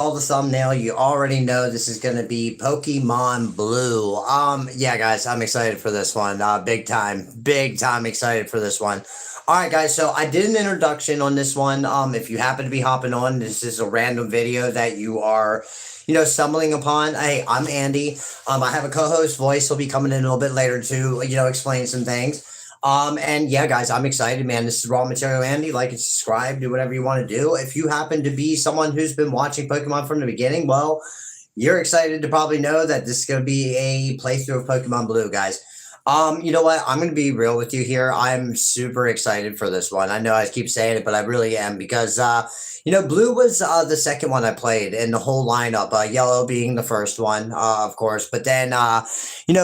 All the thumbnail, you already know this is going to be Pokemon Blue. Yeah, guys, I'm excited for this one. Big time excited for this one. All right, guys, so I did an introduction on this one. If you happen to be hopping on, this is a random video that you are, stumbling upon. Hey, I'm Andy. I have a co-host voice. He'll be coming in a little bit later to, explain some things. And yeah, guys, I'm excited, man. This is Raw Material Andy. Like and subscribe, do whatever you want to do. If you happen to be someone who's been watching Pokemon from the beginning, well, you're excited to probably know that this is going to be a playthrough of Pokemon Blue, guys. You know what? I'm going to be real with you here. I'm super excited for this one. I know I keep saying it, but I really am because, Blue was the second one I played in the whole lineup. Yellow being the first one, of course. But then,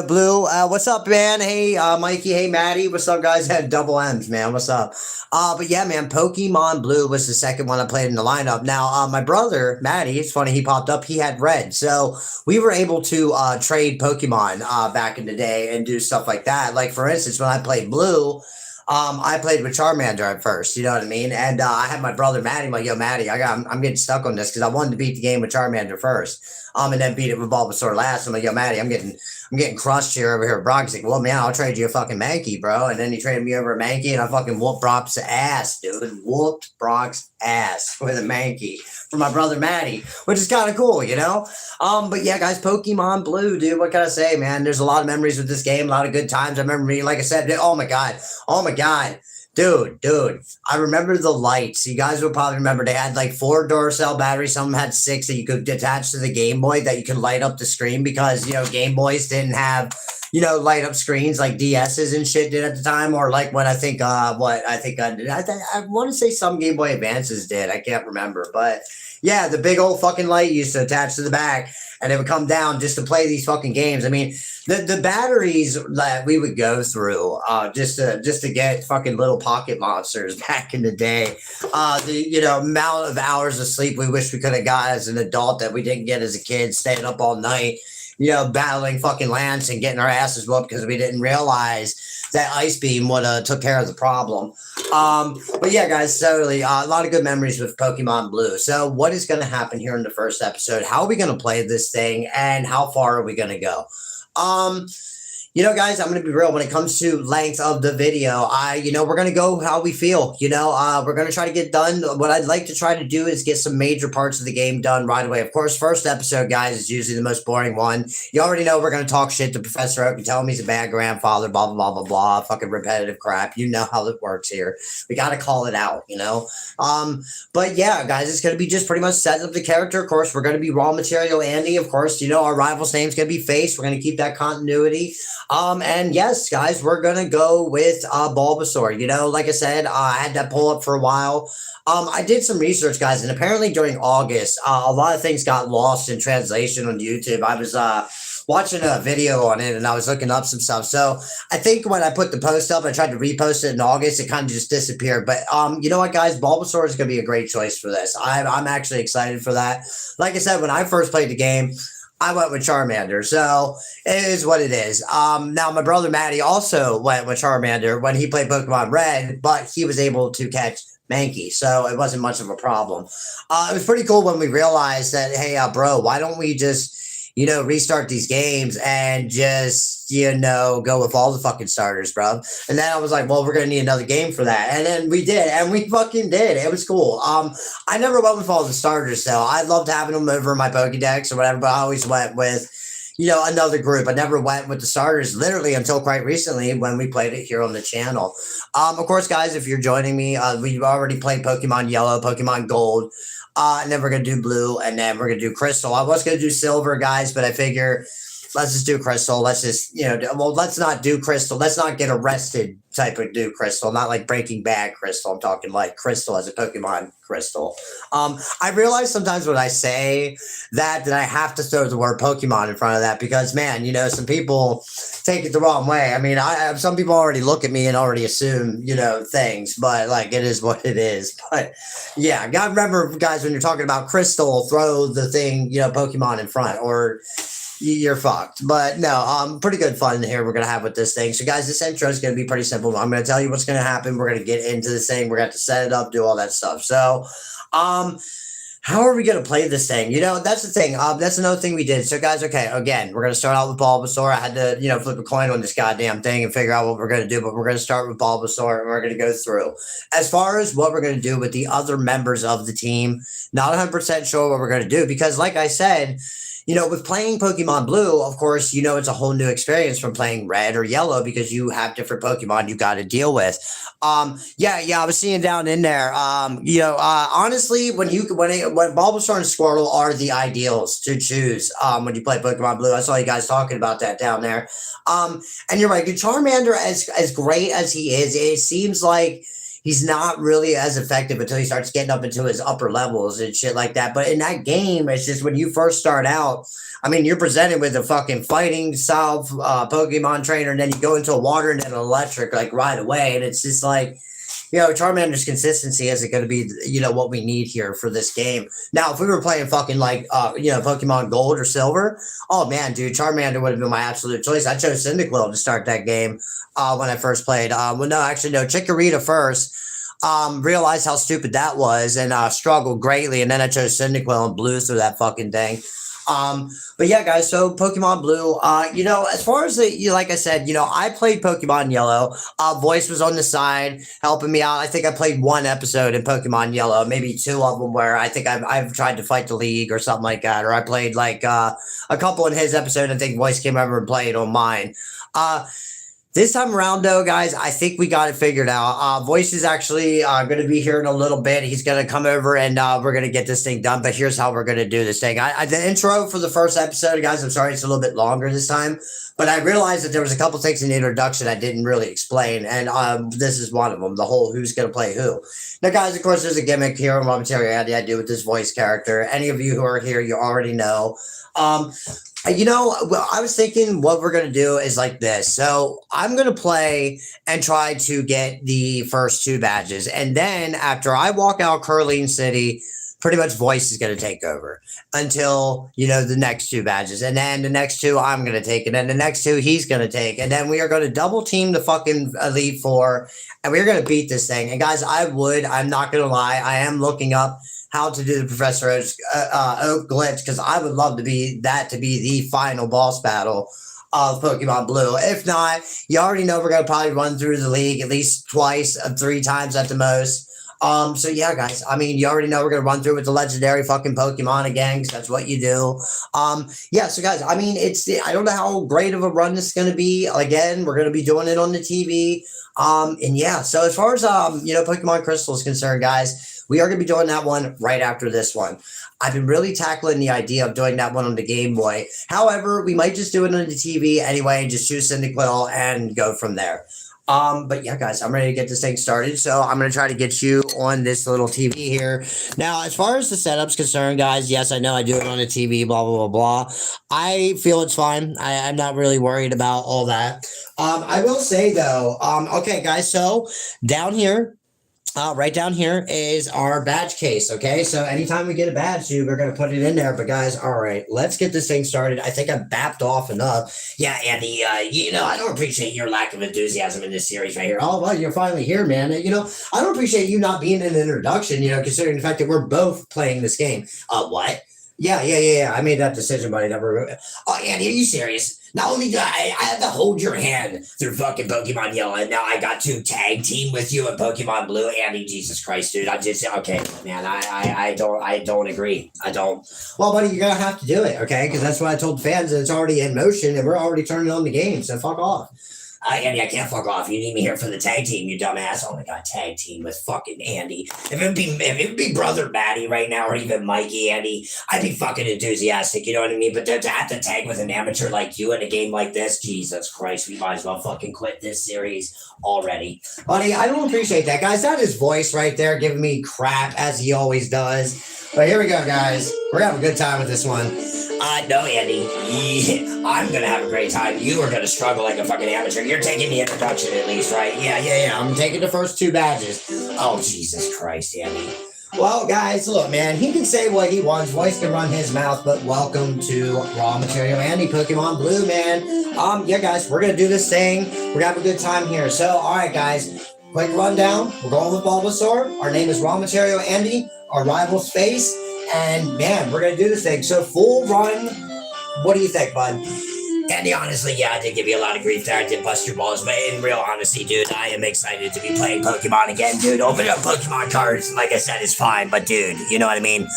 Blue, what's up, man? Hey, Mikey. Hey, Maddie. What's up, guys? Had double M's, man. What's up? But yeah, man, Pokemon Blue was the second one I played in the lineup. Now, my brother, Maddie, it's funny, he popped up. He had Red. So we were able to trade Pokemon back in the day and do stuff like that. Like, for instance, when I played Blue, I played with Charmander at first, you know what I mean? And I had my brother Maddie, I'm like, yo, Maddie, I'm getting stuck on this because I wanted to beat the game with Charmander first, and then beat it with Bulbasaur last. I'm like, yo, Maddie, I'm getting crushed here over here. Brock's like, well, man, I'll trade you a fucking Mankey, bro. And then he traded me over a Mankey, and I fucking whooped Brock's ass, dude. Whooped Brock's ass with a Mankey for my brother Maddie, which is kind of cool, you know? But yeah, guys, Pokemon Blue, dude, what can I say, man? There's a lot of memories with this game, a lot of good times. I remember me, like I said, oh my God. Dude, I remember the lights. You guys will probably remember they had like 4 Duracell batteries. Some had 6 that you could attach to the Game Boy that you could light up the screen because, Game Boys didn't have, light up screens like DSs and shit did at the time. Or like what I think, I want to say some Game Boy Advances did. I can't remember. But yeah, the big old fucking light used to attach to the back and it would come down just to play these fucking games. I mean, the batteries that we would go through just to get fucking little pocket monsters back in the day, the amount of hours of sleep we wish we could have got as an adult that we didn't get as a kid, staying up all night, battling fucking Lance and getting our asses whooped because we didn't realize that Ice Beam would have took care of the problem. But yeah, guys, totally a lot of good memories with Pokemon Blue. So what is going to happen here in the first episode? How are we going to play this thing, and how far are we going to go? Guys, I'm going to be real when it comes to length of the video. We're going to go how we feel, we're going to try to get done. What I'd like to try to do is get some major parts of the game done right away. Of course, first episode, guys, is usually the most boring one. You already know we're going to talk shit to Professor Oak and tell him he's a bad grandfather, blah, blah, blah, blah, blah, fucking repetitive crap. You know how it works here. We got to call it out, But yeah, guys, it's going to be just pretty much setting up the character. Of course, we're going to be Raw Material Andy. Of course, our rival's name's going to be Face. We're going to keep that continuity. And yes, guys, we're gonna go with Bulbasaur. Like I said, I had that pull up for a while. I did some research, guys, and apparently during August, a lot of things got lost in translation on YouTube. I was watching a video on it and I was looking up some stuff. So I think when I put the post up, I tried to repost it in August, it kind of just disappeared. But you know what, guys, Bulbasaur is gonna be a great choice for this. I'm actually excited for that. Like I said, when I first played the game, I went with Charmander, so it is what it is. Now, my brother Maddie also went with Charmander when he played Pokemon Red, but he was able to catch Mankey, so it wasn't much of a problem. It was pretty cool when we realized that, hey, bro, why don't we just, restart these games and just, go with all the fucking starters, bro. And then I was like, well, we're going to need another game for that. And then we did, and we fucking did. It was cool. I never went with all the starters, though. I loved having them over my Pokédex or whatever, but I always went with, another group. I never went with the starters literally until quite recently when we played it here on the channel. Of course, guys, if you're joining me, we've already played Pokemon Yellow, Pokemon Gold, and then we're going to do Blue, and then we're going to do Crystal. I was going to do Silver, guys, but I figure let's just do Crystal. Let's just, let's not do Crystal. Let's not get arrested type of do Crystal, not like Breaking Bad Crystal. I'm talking like Crystal as a Pokemon Crystal. I realize sometimes when I say that I have to throw the word Pokemon in front of that because, man, some people take it the wrong way. I mean, some people already look at me and already assume, things, but like it is what it is. But yeah, gotta remember, guys, when you're talking about Crystal, throw the thing, Pokemon in front or you're fucked. But no, pretty good fun here we're going to have with this thing. So, guys, this intro is going to be pretty simple. I'm going to tell you what's going to happen. We're going to get into this thing. We're going to have to set it up, do all that stuff. So, how are we going to play this thing? That's the thing. That's another thing we did. So, guys, okay, again, we're going to start out with Bulbasaur. I had to, flip a coin on this goddamn thing and figure out what we're going to do, but we're going to start with Bulbasaur and we're going to go through. As far as what we're going to do with the other members of the team, not 100% sure what we're going to do because, like I said, with playing Pokemon Blue, of course, it's a whole new experience from playing Red or Yellow because you have different Pokemon you got to deal with. Yeah, I was seeing down in there. Honestly, when Bulbasaur and Squirtle are the ideals to choose when you play Pokemon Blue, I saw you guys talking about that down there. And you're right, Charmander, as great as he is, it seems like he's not really as effective until he starts getting up into his upper levels and shit like that. But in that game, it's just when you first start out, I mean, you're presented with a fucking fighting style Pokemon trainer, and then you go into a water and then an electric like right away. And it's just like, Charmander's consistency isn't going to be, what we need here for this game. Now, if we were playing fucking like, Pokemon Gold or Silver, oh man, dude, Charmander would have been my absolute choice. I chose Cyndaquil to start that game when I first played. Chikorita first. Realized how stupid that was and struggled greatly, and then I chose Cyndaquil and blew through that fucking thing. But yeah, guys, so Pokemon Blue, as far as like I said, I played Pokemon Yellow. Voice was on the side helping me out. I think I played one episode in Pokemon Yellow, maybe two of them where I think I've tried to fight the league or something like that, or I played like a couple in his episode. I think Voice came over and played on mine. This time around, though, guys, I think we got it figured out. Voice is actually going to be here in a little bit. He's going to come over and we're going to get this thing done. But here's how we're going to do this thing. The intro for the first episode, guys, I'm sorry it's a little bit longer this time. But I realized that there was a couple things in the introduction I didn't really explain. And this is one of them, the whole who's going to play who. Now, guys, of course, there's a gimmick here in Raw Material I do with this voice character. Any of you who are here, you already know. I was thinking what we're going to do is like this. So I'm going to play and try to get the first two badges. And then after I walk out Curling City, pretty much Voice is going to take over until, the next two badges. And then the next two I'm going to take. And then the next two he's going to take. And then we are going to double team the fucking Elite Four. And we're going to beat this thing. And guys, I'm not going to lie. I am looking up how to do the Professor Oak glitch because I would love to be the final boss battle of Pokemon Blue. If not, you already know we're going to probably run through the league at least twice, 3 times at the most. So yeah, guys, I mean, you already know we're going to run through with the legendary fucking Pokemon again because that's what you do. Yeah, so guys, I mean, I don't know how great of a run this is going to be. Again, we're going to be doing it on the TV. And yeah, so as far as, Pokemon Crystal is concerned, guys, we are going to be doing that one right after this one. I've been really tackling the idea of doing that one on the Game Boy. However, we might just do it on the TV anyway and just choose Cyndaquil and go from there. But yeah, guys, I'm ready to get this thing started. So I'm going to try to get you on this little TV here. Now, as far as the setup's concerned, guys, yes, I know I do it on the TV, blah, blah, blah, blah. I feel it's fine. I'm not really worried about all that. I will say, though, okay, guys, so down here, right down here is our badge case, okay? So anytime we get a badge, dude, we're going to put it in there. But guys, all right, let's get this thing started. I think I bapped off enough. Yeah, Andy, I don't appreciate your lack of enthusiasm in this series right here. Oh, well, you're finally here, man. I don't appreciate you not being in an introduction, considering the fact that we're both playing this game. What? Yeah. I made that decision, buddy. Oh, Andy, are you serious? Not only do I had to hold your hand through fucking Pokemon Yellow, and now I got to tag team with you in Pokemon Blue. Andy, Jesus Christ, dude. Okay, man, I don't agree. I don't. Well, buddy, you're going to have to do it, okay? Because that's what I told fans, and it's already in motion, and we're already turning on the game, so fuck off. Andy, I can't fuck off. You need me here for the tag team, you dumbass. Oh my god, tag team with fucking Andy. If it would be Brother Batty right now, or even Mikey, Andy, I'd be fucking enthusiastic, you know what I mean? But to have to tag with an amateur like you in a game like this, Jesus Christ, we might as well fucking quit this series already. Buddy, I don't appreciate that, guys. That is Voice right there giving me crap, as he always does. But here we go, guys. We're having a good time with this one. No, Andy. Yeah, I'm going to have a great time. You are going to struggle like a fucking amateur. You're taking the introduction at least, right? Yeah. I'm taking the first 2 badges. Oh, Jesus Christ, Andy. Well, guys, look, man, he can say what he wants. Voice can run his mouth, but welcome to Raw Material Andy, Pokemon Blue, man. Yeah, guys, we're going to do this thing. We're going to have a good time here. So, all right, guys, quick rundown. We're going with Bulbasaur. Our name is Raw Material Andy. Our rival's Face. And man, we're gonna do this thing. So full run. What do you think, bud? Andy, honestly, yeah, I did give you a lot of grief there. I did bust your balls, but in real honesty, dude, I am excited to be playing Pokemon again, dude. Opening up Pokemon cards, like I said, is fine, but dude, you know what I mean?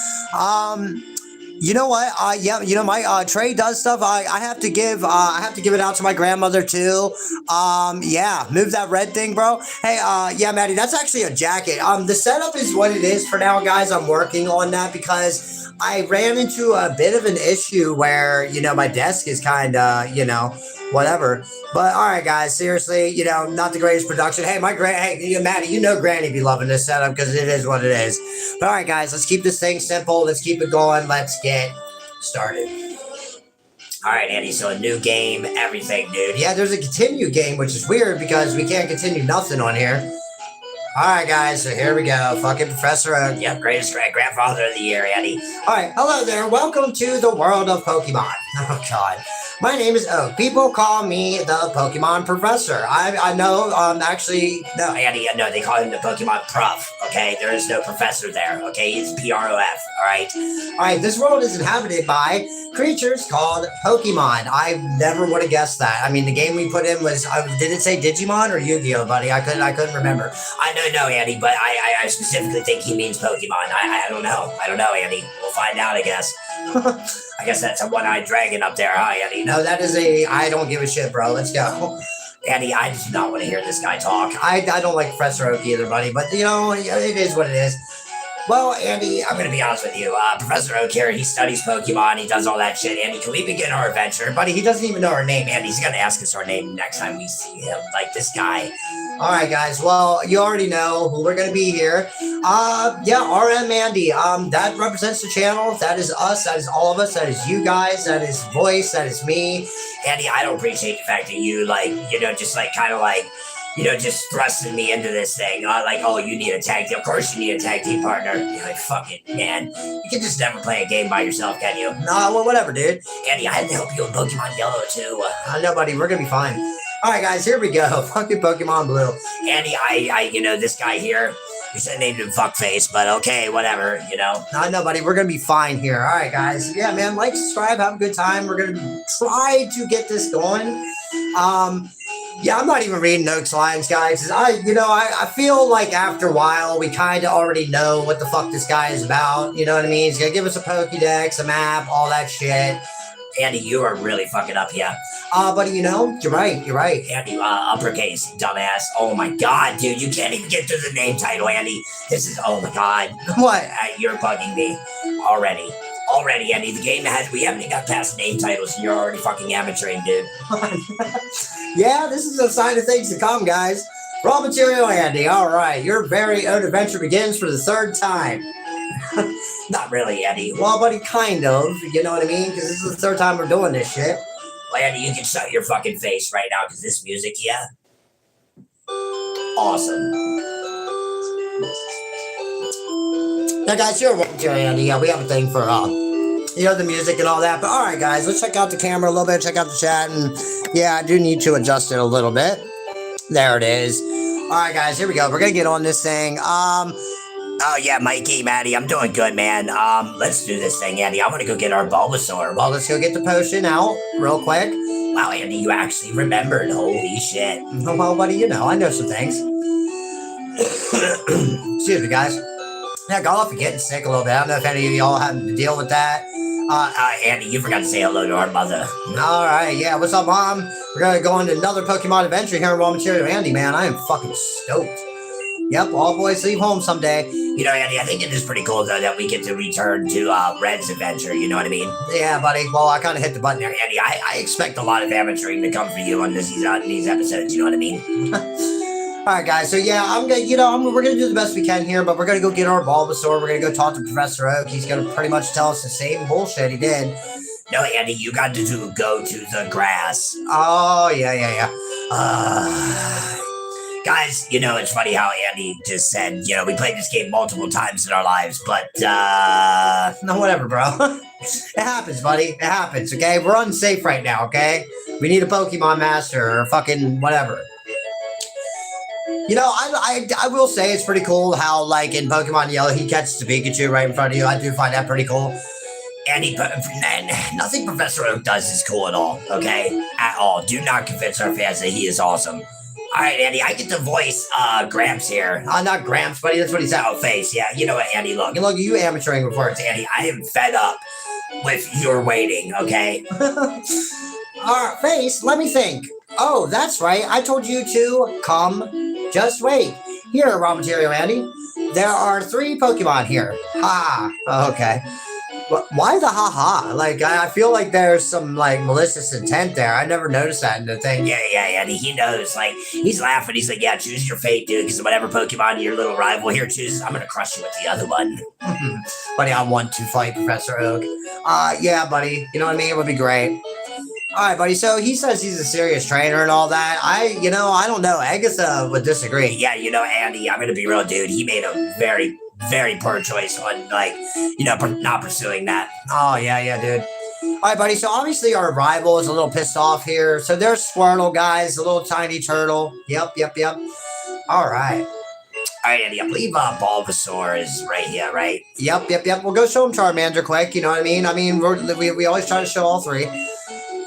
You know what? Yeah, you know my Trey does stuff. I have to give it out to my grandmother too. Yeah, move that red thing, bro. Hey, yeah, Maddie, that's actually a jacket. The setup is what it is for now, guys. I'm working on that because I ran into a bit of an issue where my desk is kind of whatever. But all right, guys, seriously, not the greatest production. Hey, Maddie, Granny be loving this setup because it is what it is. But all right, guys, let's keep this thing simple. Let's keep it going. Let's get started. All right, Andy, so a new game, everything, dude. Yeah, there's a continue game, which is weird because we can't continue nothing on here. All right, guys, so here we go. Fucking Professor Oak. Yep, greatest grandfather of the year, Andy. All right, hello there. Welcome to the world of Pokemon. Oh, God. My name is Oak. People call me the Pokemon Professor. I know, actually, no. Andy, no, they call him the Pokemon Prof, okay? There is no professor there, okay? It's P-R-O-F, all right? All right, this world is inhabited by creatures called Pokemon. I never would have guessed that. I mean, the game we put in was, did it say Digimon or Yu-Gi-Oh, buddy? I couldn't remember. I don't know, Andy, but I specifically think he means Pokemon. I don't know. I don't know, Andy. We'll find out, I guess. I guess that's a one-eyed dragon up there, huh, Andy? No, that is I don't give a shit, bro. Let's go. Andy, I do not want to hear this guy talk. I don't like Professor Oak either, buddy, but it is what it is. Well, Andy, I'm going to be honest with you. Professor Oak here, he studies Pokemon, he does all that shit. Andy, can we begin our adventure? Buddy, he doesn't even know our name. Andy, he's going to ask us our name next time we see him. Like this guy. All right, guys. Well, you already know who we're going to be here. Yeah, RM Andy. That represents the channel. That is us. That is all of us. That is you guys. That is Voice. That is me. Andy, I don't appreciate the fact that you, just thrusting me into this thing. Oh, you need a tag team. Of course you need a tag team partner. You're like, fuck it, man. You can just never play a game by yourself, can you? No, well, whatever, dude. Andy, I had to help you in Pokemon Yellow, too. No, buddy, we're going to be fine. All right, guys, here we go. Fucking Pokemon Blue. Andy, this guy here, you should have named him Fuckface, but okay, whatever, No, buddy, we're going to be fine here. All right, guys. Yeah, man, like, subscribe, have a good time. We're going to try to get this going. Yeah, I'm not even reading Oak's lines, guys. I feel like after a while, we kind of already know what the fuck this guy is about. You know what I mean? He's going to give us a Pokédex, a map, all that shit. Andy, you are really fucking up here. Buddy, you're right. Andy, uppercase, dumbass. Oh my god, dude, you can't even get through the name title, Andy. This is, oh my god. What? You're bugging me. Already, Andy, we haven't even got past name titles and you're already fucking amateuring, dude. Yeah, this is a sign of things to come, guys. Raw material, Andy. All right, your very own adventure begins for the third time. Not really, Andy. Well, buddy, kind of. You know what I mean? Because this is the third time we're doing this shit. Well, Andy, you can shut your fucking face right now because this music, yeah. Awesome. Now, guys, you're watching, Andy. Yeah, we have a thing for, the music and all that. But all right, guys, let's check out the camera a little bit, check out the chat. And yeah, I do need to adjust it a little bit. There it is. All right, guys, here we go. We're going to get on this thing. Oh, yeah, Mikey, Maddie, I'm doing good, man. Let's do this thing, Andy. I want to go get our Bulbasaur. Well, let's go get the potion out real quick. Wow, Andy, you actually remembered. Holy shit. Well, buddy, I know some things. Excuse me, guys. Yeah, got off of getting sick a little bit. I don't know if any of y'all having to deal with that. Andy, you forgot to say hello to our mother. All right, yeah. What's up, Mom? We're going to go on another Pokemon adventure here in Raw Material Andy, man. I am fucking stoked. Yep, all boys leave home someday. Andy, I think it is pretty cool, though, that we get to return to Red's adventure, you know what I mean? Yeah, buddy. Well, I kind of hit the button there. Andy, I expect a lot of amateuring to come for you on these episodes, you know what I mean? All right, guys. So, yeah, we're going to do the best we can here, but we're going to go get our Bulbasaur. We're going to go talk to Professor Oak. He's going to pretty much tell us the same bullshit he did. No, Andy, you got to go to the grass. Oh, yeah. Guys, it's funny how Andy just said, we played this game multiple times in our lives, but, no, whatever, bro. It happens, buddy. It happens, okay? We're unsafe right now, okay? We need a Pokemon Master or fucking whatever. You know, I will say it's pretty cool how, like, in Pokemon Yellow, he catches the Pikachu right in front of you. I do find that pretty cool. And nothing Professor Oak does is cool at all, okay? At all. Do not convince our fans that he is awesome. All right, Andy, I get to voice Gramps here. Not Gramps, buddy. That's what he said. Oh, face. Yeah, you know what, Andy, look. Look, you amateuring before it's Andy, I am fed up with your waiting, okay? Face, let me think. Oh, that's right. I told you to come. Just wait. Here, raw material, Andy. There are 3 Pokemon here. Ha. Okay. Why the haha? Like, I feel like there's some, like, malicious intent there. I never noticed that in the thing. Yeah, Andy, he knows. Like, he's laughing. He's like, yeah, choose your fate, dude, because whatever Pokemon your little rival here chooses, I'm going to crush you with the other one. Buddy, I want to fight Professor Oak. Yeah, buddy. You know what I mean? It would be great. All right, buddy. So he says he's a serious trainer and all that. I don't know. Agatha would disagree. Yeah, Andy, I'm going to be real, dude. He made a very, very poor choice on, like, not pursuing that. Oh, yeah, dude. All right, buddy. So obviously our rival is a little pissed off here. So there's Squirtle, guys, a little tiny turtle. Yep. All right. All right, Andy, I believe Bulbasaur is right here, right? Yep. We'll go show him Charmander quick. You know what I mean? We always try to show all 3.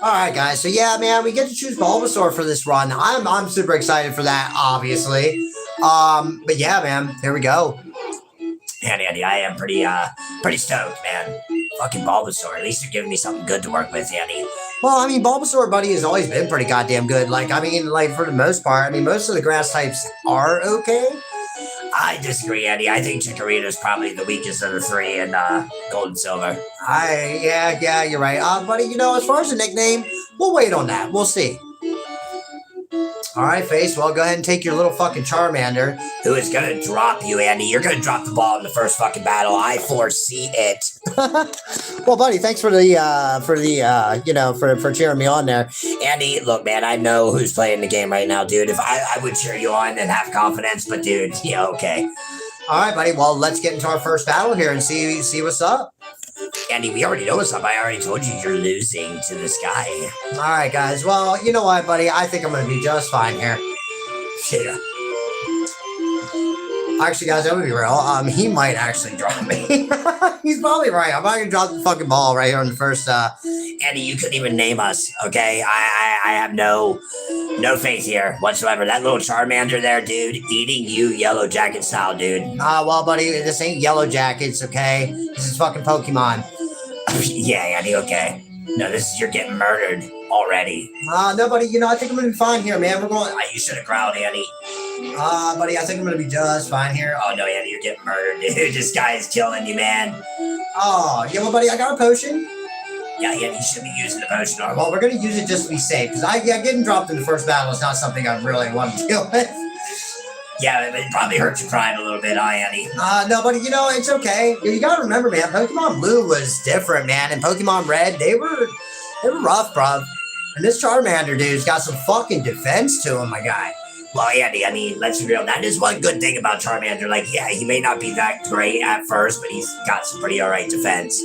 All right, guys. So yeah, man, we get to choose Bulbasaur for this run. I'm super excited for that, obviously. But yeah, man, here we go. Andy, I am pretty stoked, man. Fucking Bulbasaur. At least you're giving me something good to work with, Andy. Well, I mean, Bulbasaur, buddy, has always been pretty goddamn good. Like, for the most part, most of the grass types are okay. I disagree, Andy. I think Chikorita is probably the weakest of the 3 in Gold and Silver. Yeah, you're right. Buddy, as far as the nickname, we'll wait on that. We'll see. All right, Face. Well, go ahead and take your little fucking Charmander. Who is going to drop you, Andy? You're going to drop the ball in the first fucking battle. I foresee it. Well, buddy, thanks for for cheering me on there. Andy, look, man, I know who's playing the game right now, dude. If I would cheer you on and have confidence, but dude, yeah, okay. All right, buddy. Well, let's get into our first battle here and see what's up. Andy, we already know what's up. I already told you you're losing to this guy. All right, guys. Well, you know what, buddy? I think I'm going to be just fine here. Yeah. Actually, guys, I'm going to be real. He might actually drop me. He's probably right. I'm not going to drop the fucking ball right here on the first. Andy, you couldn't even name us, okay? I have no faith here whatsoever. That little Charmander there, dude, eating you Yellow Jacket style, dude. Well, buddy, this ain't Yellow Jackets, okay? This is fucking Pokemon. Yeah, Andy, okay. No, you're getting murdered already. No, buddy, I think I'm going to be fine here, man. We're going... You should have growled, Andy. Buddy, I think I'm going to be just fine here. Oh, no, Andy, you're getting murdered, dude. This guy is killing you, man. Oh, yeah, well, buddy, I got a potion. Yeah, you should be using the potion. Well, we're going to use it just to be safe, because getting dropped in the first battle is not something I really want to deal with. Yeah, it probably hurt your pride a little bit, Andy. No, buddy, it's okay. You got to remember, man, Pokemon Blue was different, man, and Pokemon Red, they were rough, bruv. And this Charmander dude's got some fucking defense to him, my guy. Well, Andy, let's be real. That is one good thing about Charmander. Like, yeah, he may not be that great at first, but he's got some pretty alright defense.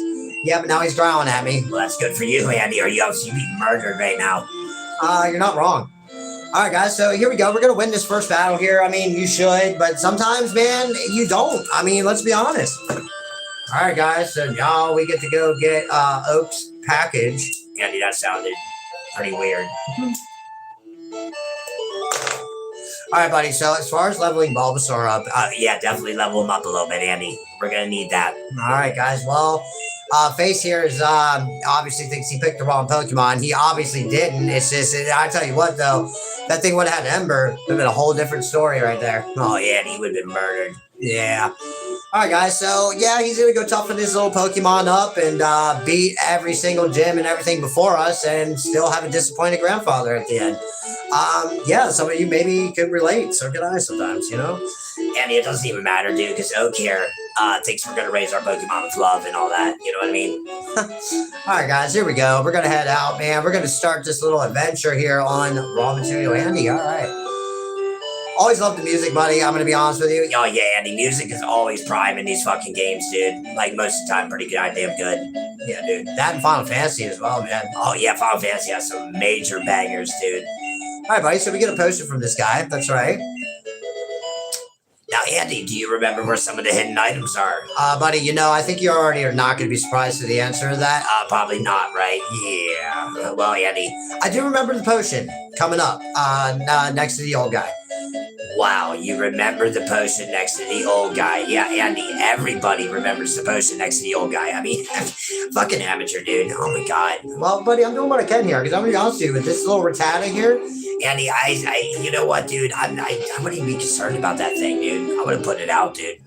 Yeah, but now he's growling at me. Well, that's good for you, Andy, or you'll be murdered right now. You're not wrong. All right, guys, so here we go. We're going to win this first battle here. You should, but sometimes, man, you don't. Let's be honest. All right, guys, so now we get to go get Oak's package. Andy, that sounded pretty weird. All right, buddy, so as far as leveling Bulbasaur up... yeah, definitely level him up a little bit, Andy. We're going to need that. All right, guys, well... Face here is obviously thinks he picked the wrong Pokemon. He obviously didn't. It's just, I tell you what, though, that thing would have had Ember. It would have been a whole different story right there. Oh, yeah, and he would have been murdered. Yeah. All right, guys, so, yeah, he's going to go toughen his little Pokemon up and beat every single gym and everything before us and still have a disappointed grandfather at the end. Yeah, some of you maybe could relate. So can I sometimes, Andy, it doesn't even matter, dude, because Oak here thinks we're going to raise our Pokemon with love and all that. You know what I mean? All right, guys, here we go. We're going to head out, man. We're going to start this little adventure here on Raw Material Andy. All right. Always love the music, buddy. I'm going to be honest with you. Oh, yeah, Andy. Music is always prime in these fucking games, dude. Like, most of the time, pretty goddamn good. Yeah, dude. That and Final Fantasy as well, man. Oh, yeah, Final Fantasy has some major bangers, dude. All right, buddy. So we get a potion from this guy. That's right. Andy, do you remember where some of the hidden items are? Buddy, you know, I think you already are not going to be surprised to the answer to that. Probably not, right? Yeah. Well, Andy, I do remember the potion coming up next to the old guy. wow, you remember the potion next to the old guy. Yeah, Andy, everybody remembers the potion next to the old guy. I mean, fucking amateur, dude. Oh my god. Well, buddy, I'm doing what I can here, because I'm going to be honest with you, with this little Rattata here. Andy, you know what, dude? I wouldn't even be concerned about that thing, dude. I would have put it out, dude.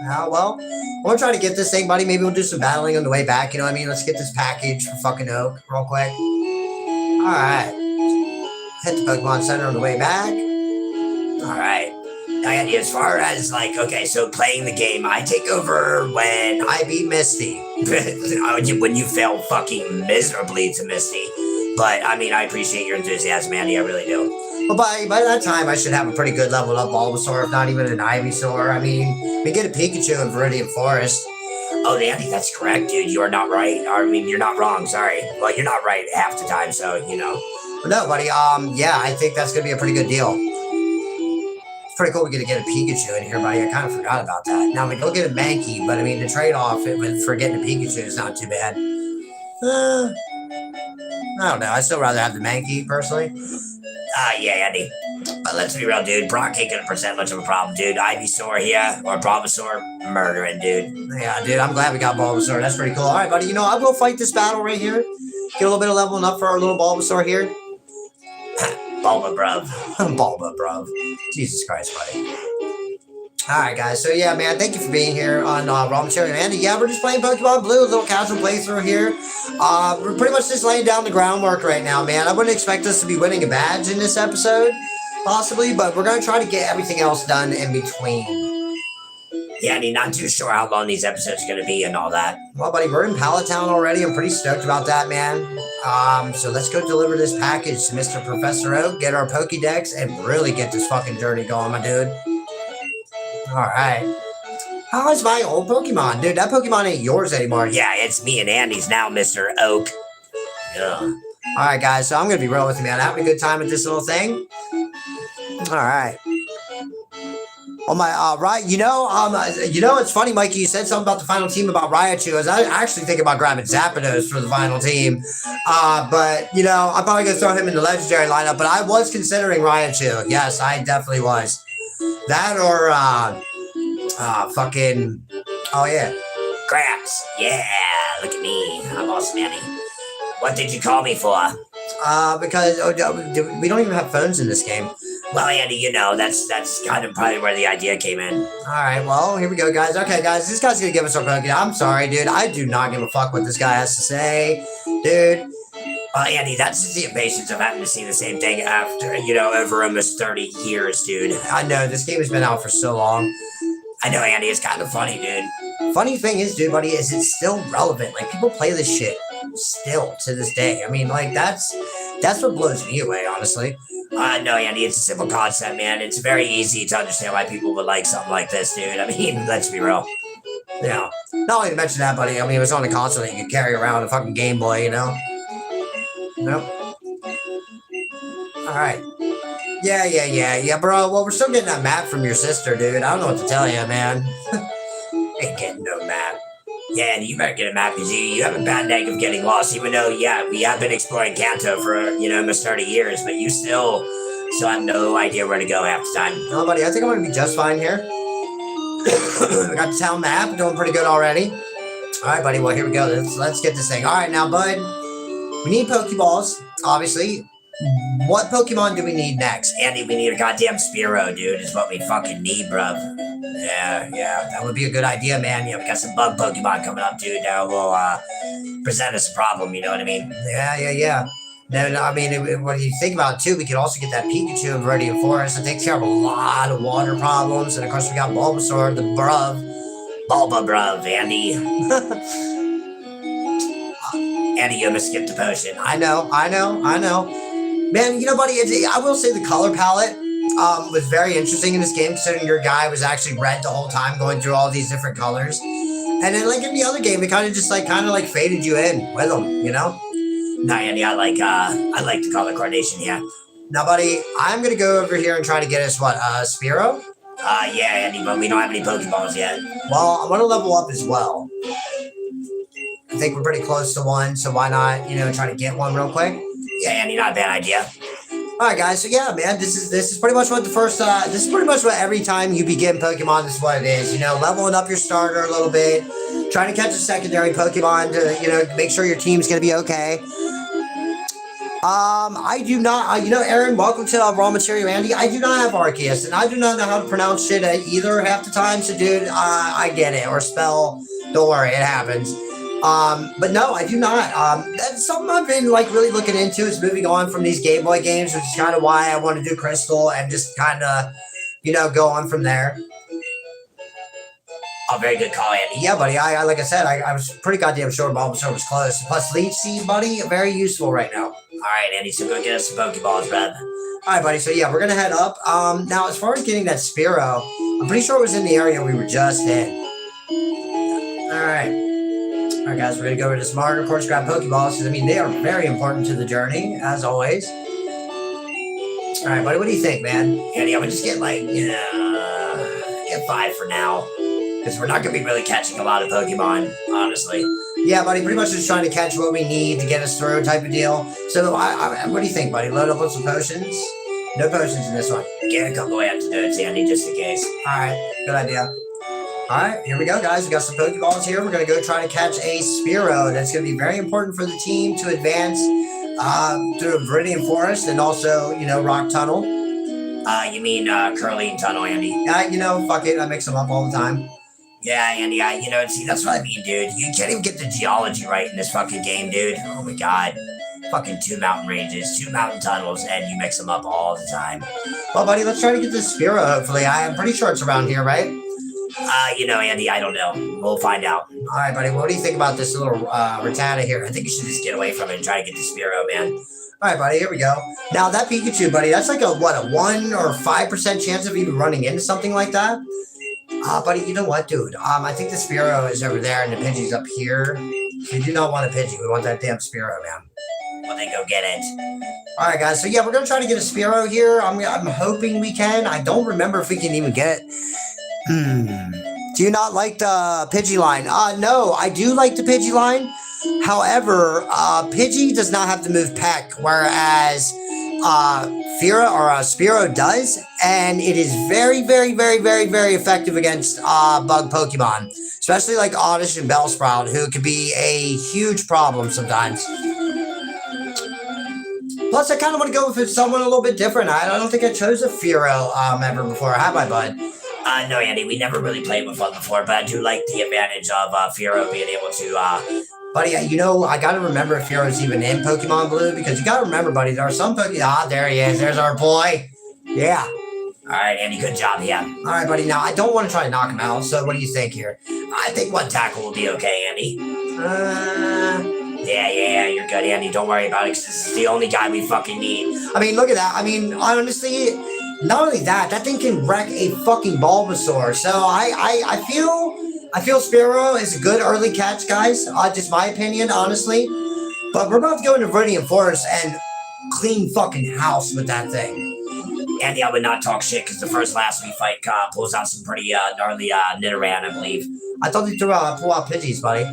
Well, we'll try to get this thing, buddy. Maybe we'll do some battling on the way back, you know what I mean? Let's get this package for fucking Oak real quick. Alright. Hit the Pokemon Center on the way back. Alright. Andy, as far as, like, okay, so playing the game, I take over when I beat Misty. when you fail fucking miserably to Misty. But, I mean, I appreciate your enthusiasm, Andy. I really do. Well, by that time, I should have a pretty good leveled up Bulbasaur, if not even an Ivysaur. I mean, we get a Pikachu in Viridian Forest. Oh, Andy, that's correct, dude. You are not right. I mean, you're not wrong. Sorry. Well, you're not right half the time, so, you know. But no, buddy, yeah, I think that's going to be a pretty good deal. It's pretty cool we get to get a Pikachu in here, buddy. I kind of forgot about that. Now, we go get a Mankey, but, I mean, the trade-off for getting a Pikachu is not too bad. I don't know. I'd still rather have the Mankey, personally. Yeah, Andy. But let's be real, dude. Brock ain't gonna present much of a problem, dude. Ivysaur here, or Bulbasaur, murdering, dude. Yeah, dude, I'm glad we got Bulbasaur. That's pretty cool. All right, buddy, you know, I'll go fight this battle right here. Get a little bit of leveling up for our little Bulbasaur here. Bulba, bruv. Bulba, bruv. Jesus Christ, buddy. All right, guys. So, yeah, man, thank you for being here on Raw Material. Andy, yeah, we're just playing Pokemon Blue, a little casual playthrough here. We're pretty much just laying down the groundwork right now, man. I wouldn't expect us to be winning a badge in this episode, possibly, but we're going to try to get everything else done in between. Yeah, Andy, not too sure how long these episodes are going to be and all that. Well, buddy, we're in Pallet Town already. I'm pretty stoked about that, man. So let's go deliver this package to Mr. Professor Oak, get our Pokédex, and really get this fucking journey going, my dude. Alright. How is my old Pokemon? Dude, that Pokemon ain't yours anymore. Yeah, it's me and Andy's now, Mr. Oak. Ugh. Alright, guys, so I'm going to be real with you, man. Having a good time with this little thing. Alright. Oh my, right, you know, it's funny, Mikey, you said something about the final team about Raichu. I was actually thinking about grabbing Zapdos for the final team. But, you know, I'm probably going to throw him in the legendary lineup, but I was considering Raichu. Yes, I definitely was. That or, fucking, oh yeah. Craps. Yeah, look at me. I'm awesome, Andy. What did you call me for? Because we don't even have phones in this game. Well, Andy, you know, that's kind of probably where the idea came in. Alright, well, here we go, guys. Okay, guys, this guy's gonna give us our Pokemon. I'm sorry, dude. I do not give a fuck what this guy has to say. Dude. Well, Andy, that's just the impatience of having to see the same thing after, you know, over almost 30 years, dude. I know, this game has been out for so long. I know, Andy, it's kind of funny, dude. Funny thing is, dude, buddy, is it's still relevant. Like, people play this shit still to this day. I mean, like, that's what blows me away, honestly. No, Andy, it's a simple concept, man. It's very easy to understand why people would like something like this, dude. I mean, let's be real. Yeah. Not only to mention that, buddy, I mean, it was on a console that you could carry around a fucking Game Boy, you know? Nope. Alright. Yeah, bro. Well, we're still getting that map from your sister, dude. I don't know what to tell you, man. Ain't getting no map. Yeah, Andy, you better get a map because you have a bad nag of getting lost, even though, yeah, we have been exploring Kanto for, you know, almost 30 years, but you still have no idea where to go half the time. No, buddy, I think I'm going to be just fine here. We got the town map, doing pretty good already. All right, buddy, well, here we go. Let's get this thing. All right, now, bud, we need Pokeballs, obviously. What Pokemon do we need next? Andy, we need a goddamn Spearow, dude, is what we fucking need, bruv. Yeah, that would be a good idea, man. Yeah, we got some bug Pokemon coming up, dude. Now will present us a problem, you know what I mean? Yeah. No, I mean, when you think about it, too, we could also get that Pikachu in Viridian Forest. It takes care of a lot of water problems. And, of course, we got Bulbasaur, the bruv. Bulba, bruv, Andy. Andy, you almost skipped the potion. I know. Man, you know, buddy, I will say the color palette was very interesting in this game, considering your guy was actually red the whole time, going through all these different colors. And then, like, in the other game, it kind of just, like, faded you in with them, you know? No, Andy, I like the color coordination, yeah. Now, buddy, I'm going to go over here and try to get us, Spearow? Yeah, Andy, but we don't have any Pokeballs yet. Well, I want to level up as well. I think we're pretty close to one, so why not, try to get one real quick? Yeah, Andy, not a bad idea. All right, guys. So yeah, man, this is pretty much what the first. This is pretty much what every time you begin Pokemon, this is what it is. Leveling up your starter a little bit, trying to catch a secondary Pokemon to make sure your team's gonna be okay. I do not. Aaron, welcome to Raw Material Andy. I do not have Arceus, and I do not know how to pronounce shit either half the time. So, dude, I get it. Or spell. Don't worry, it happens. But no, I do not. That's something I've been really looking into is moving on from these Game Boy games, which is kind of why I want to do Crystal and just kind of, go on from there. Oh, very good call, Andy. Yeah, buddy. I like I said, I was pretty goddamn sure Bulbasaur was close. Plus, Leech Seed, buddy, very useful right now. All right, Andy. So go get us some Pokeballs, bud. All right, buddy. So yeah, we're gonna head up. Now as far as getting that Spearow, I'm pretty sure it was in the area we were just in. All right. All right, guys, we're going to go over to Smart, of course, grab Pokeballs, because, they are very important to the journey, as always. All right, buddy, what do you think, man? Andy, I would just get, get 5 for now, because we're not going to be really catching a lot of Pokemon, honestly. Yeah, buddy, pretty much just trying to catch what we need to get us through type of deal. So, what do you think, buddy? Load up with some potions? No potions in this one. Get a couple of antidotes, Andy, just in case. All right, good idea. All right, here we go, guys. We got some Pokeballs here. We're going to go try to catch a Spearow. That's going to be very important for the team to advance through Viridian Forest and also, Rock Tunnel. You mean Curling Tunnel, Andy? Fuck it. I mix them up all the time. Yeah, Andy, see, that's what I mean, dude. You can't even get the geology right in this fucking game, dude. Oh, my God. Fucking 2 mountain ranges, 2 mountain tunnels, and you mix them up all the time. Well, buddy, let's try to get this Spearow, hopefully. I'm pretty sure it's around here, right? Andy, I don't know. We'll find out. All right, buddy. What do you think about this little Rattata here? I think you should just get away from it and try to get the Spearow, man. All right, buddy. Here we go. Now, that Pikachu, buddy, that's like a 1 or 5% chance of even running into something like that? Buddy, you know what, dude? I think the Spearow is over there and the Pidgey's up here. We do not want a Pidgey. We want that damn Spearow, man. Well, then go get it. All right, guys. So, yeah, we're going to try to get a Spearow here. I'm hoping we can. I don't remember if we can even get it. Do you not like the Pidgeyline? No, I do like the Pidgeyline. However, Pidgey does not have to move Peck, whereas Spearow does, and it is very, very, very, very, very effective against bug Pokemon, especially like Oddish and Bellsprout, who could be a huge problem sometimes. Plus, I kind of want to go with someone a little bit different. I don't think I chose a Fearow ever before, have I, bud? No, Andy, we never really played with one before, but I do like the advantage of Fearow being able to... Buddy, I got to remember if Fearow's even in Pokemon Blue, because you got to remember, buddy, there are some Pokemon... there he is. There's our boy. Yeah. All right, Andy, good job, yeah. All right, buddy. Now, I don't want to try to knock him out, so what do you think here? I think 1 tackle will be okay, Andy. Yeah, you're good, Andy. Don't worry about it, because this is the only guy we fucking need. Look at that. Honestly... Not only that, that thing can wreck a fucking Bulbasaur. So I feel Spearow is a good early catch, guys. Just my opinion, honestly. But we're about to go into Viridian Forest and clean fucking house with that thing. Andy, I would not talk shit because the first last we fight pulls out some pretty gnarly Nidoran, I believe. I thought they pull out Pidgeys, buddy.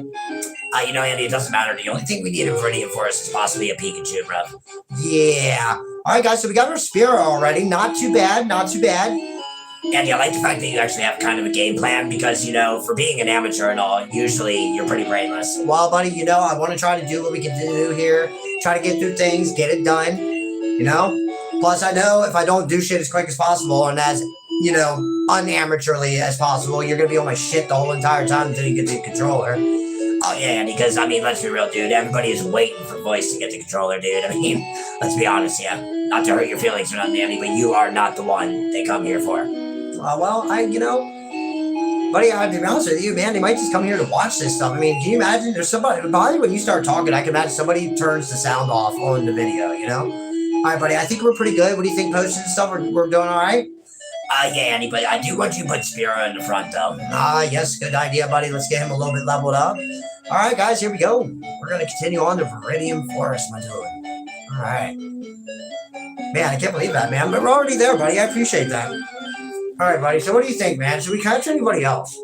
Andy, it doesn't matter. The only thing we need in Viridian Forest is possibly a Pikachu, bro. Yeah. All right, guys, so we got our Spearow already. Not too bad, not too bad. Andy, I like the fact that you actually have kind of a game plan because, for being an amateur and all, usually you're pretty brainless. Well, buddy, I want to try to do what we can do here. Try to get through things, get it done, Plus, I know if I don't do shit as quick as possible and as, unamateurly as possible, you're going to be on my shit the whole entire time until you get the controller. Oh, yeah, Andy, because, let's be real, dude. Everybody is waiting for Voice to get the controller, dude. Let's be honest, yeah. Not to hurt your feelings or nothing, Andy, but you are not the one they come here for. Buddy, I have to be honest with you, man, they might just come here to watch this stuff. Can you imagine there's somebody, probably when you start talking, I can imagine somebody turns the sound off on the video, All right, buddy, I think we're pretty good. What do you think, potions and stuff? We're doing all right? Yeah, Andy, but I do want you to put Spearow in the front, though. Yes, good idea, buddy. Let's get him a little bit leveled up. All right, guys, here we go. We're going to continue on to Viridian Forest, my dude. All right. Man, I can't believe that, man. But we're already there, buddy. I appreciate that. All All right, buddy. So what do you think, man? Should we catch anybody else?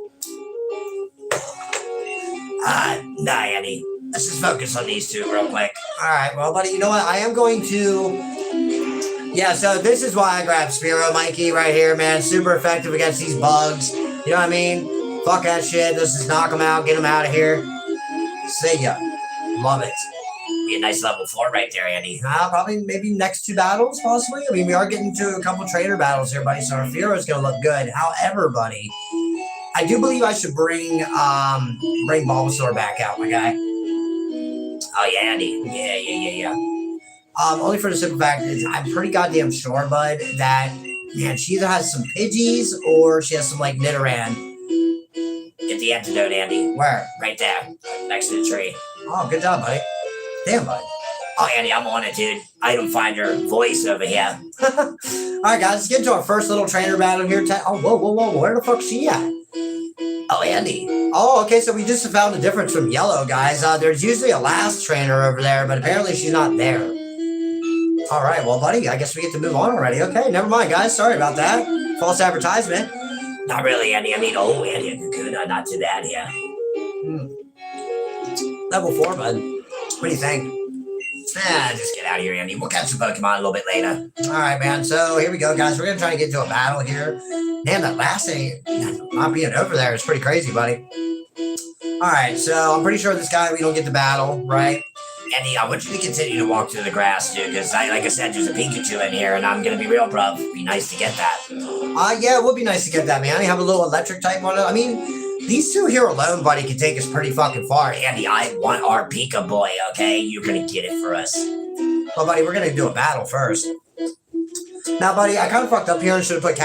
Nah, Andy. Let's just focus on these two real quick. All right, well, buddy, you know what? I am going to. Yeah, so this is why I grabbed Spearow Mikey right here, man. Super effective against these bugs. You know what I mean? Fuck that shit. Let's just knock them out, get them out of here. See ya. Love it. Be a nice level 4 right there, Andy. Probably maybe next 2 battles, possibly. I mean, we are getting to a couple trainer battles here, buddy, so our Fearow is going to look good. However, buddy, I do believe I should bring Bulbasaur back out, my guy. Oh, yeah, Andy. Yeah. Only for the simple fact is I'm pretty goddamn sure, bud, that, man, she either has some Pidgeys or she has some, like, Nidoran. Get the antidote, Andy. Where? Right there, next to the tree. Oh, good job, buddy. Damn, buddy. Oh, Andy, I'm on it, dude. Item finder voice over here. All right, guys, let's get into our first little trainer battle here. Oh, whoa. Where the fuck's she at? Oh, Andy. Oh, okay, so we just found the difference from yellow, guys. There's usually a last trainer over there, but apparently she's not there. All right, well, buddy, I guess we get to move on already. Okay, never mind, guys. Sorry about that. False advertisement. Not really, Andy. I mean, oh, Andy, a Kakuna. Not too bad, yeah. Level 4, bud. What do you think? Just get out of here, Andy. We'll catch the Pokemon a little bit later. All right, man. So here we go, guys. We're going to try to get into a battle here. Man, that last thing not being over there is pretty crazy, buddy. All right, so I'm pretty sure this guy, we don't get the battle, right? Andy, I want you to continue to walk through the grass, dude, because like I said, there's a Pikachu in here, and I'm going to be real, bruv. Be nice to get that. Yeah, it would be nice to get that, man. I have a little electric type on it. I mean, these two here alone, buddy, can take us pretty fucking far. Andy, I want our Pika boy, okay? You're going to get it for us. Well, buddy, we're going to do a battle first. Now, buddy, I kind of fucked up here and should have put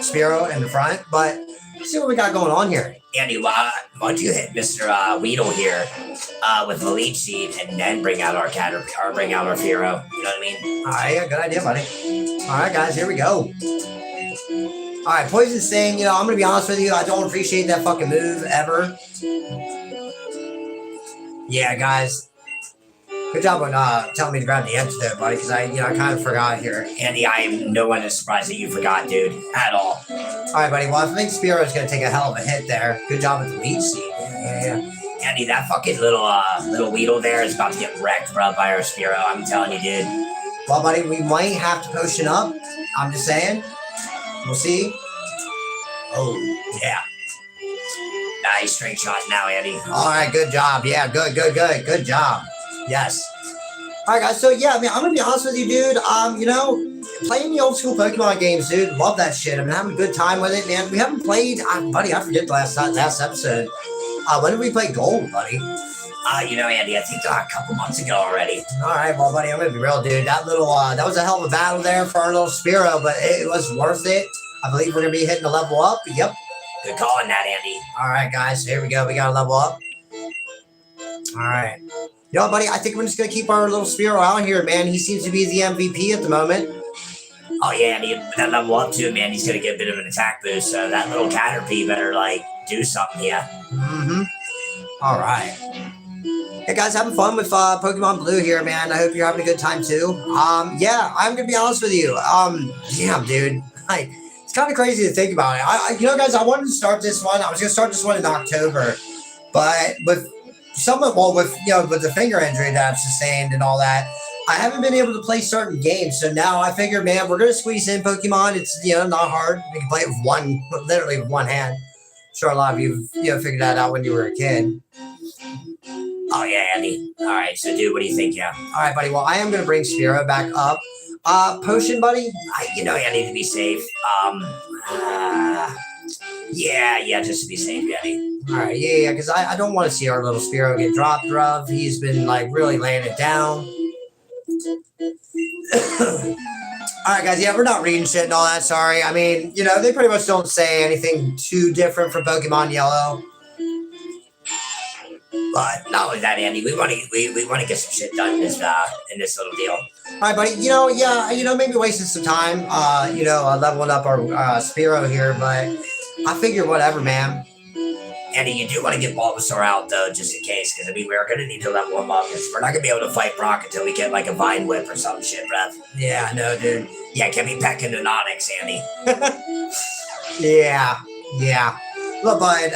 Spearow in the front, but let's see what we got going on here. Andy, why don't you hit Mr. Weedle here with the leech seed and then bring out our bring out our Fearow. You know what I mean? All right, yeah, good idea, buddy. All right, guys, here we go. All right, Poison Sting, you know, I'm going to be honest with you. I don't appreciate that fucking move ever. Yeah, guys. Good job on telling me to grab the antidote, buddy, because I kind of forgot here. Andy, no one is surprised that you forgot, dude, at all. All right, buddy. Well, I think Spearow is going to take a hell of a hit there. Good job with the leech seed. Yeah. Andy, that fucking little Weedle there is about to get wrecked, bro, by our Spearow. I'm telling you, dude. Well, buddy, we might have to potion up. I'm just saying. We'll see. Oh, yeah. Nice straight shot now, Andy. All right, good job. Yeah, good. Good job. Yes. All right, guys. So, yeah, I mean, I'm going to be honest with you, dude. You know, playing the old school Pokemon games, dude. Love that shit. I've been having a good time with it, man. We haven't played, buddy, I forget the last episode. When did we play Gold, buddy? You know, Andy, I think a couple months ago already. All right, well, buddy, I'm going to be real, dude. That was a hell of a battle there for our little Spearow, but it was worth it. I believe we're going to be hitting a level up. Yep. Good call on that, Andy. All right, guys. Here we go. We got to level up. All right. You know, buddy, I think we're just going to keep our little Spearow out here, man. He seems to be the MVP at the moment. Oh, yeah, Andy. That level up, too, man. He's going to get a bit of an attack boost, so that little Caterpie better, do something here. Mm-hmm. All right. Hey, guys, having fun with Pokemon Blue here, man. I hope you're having a good time, too. Yeah, I'm going to be honest with you. Damn, dude. It's kind of crazy to think about it. You know, guys, I wanted to start this one. I was going to start this one in October, but with the finger injury that I've sustained and all that, I haven't been able to play certain games. So now I figured, man, we're going to squeeze in Pokemon. It's, not hard. You can play it with literally with one hand. I'm sure a lot of you, figured that out when you were a kid. Oh, yeah, Andy. All right, so, dude, what do you think, yeah? All right, buddy. Well, I am going to bring Spearow back up. Potion, buddy? I need to be safe. Yeah, just to be safe, Andy. All right, yeah, because I don't want to see our little Spearow get dropped, bruv. He's been, really laying it down. All right, guys, yeah, we're not reading shit and all that, sorry. I mean, they pretty much don't say anything too different from Pokemon Yellow. But not only that, Andy, we want to get some shit done in this little deal. All right, buddy. Maybe wasting some time, leveling up our Spearow here, but I figure whatever, man. Andy, you do want to get Bulbasaur out, though, just in case, because, I mean, we're going to need to level him up, because we're not going to be able to fight Brock until we get, like, a Vine Whip or some shit, bruv. Yeah, I know, dude. Yeah, get me back into Onyx, Andy. Yeah. Look, bud,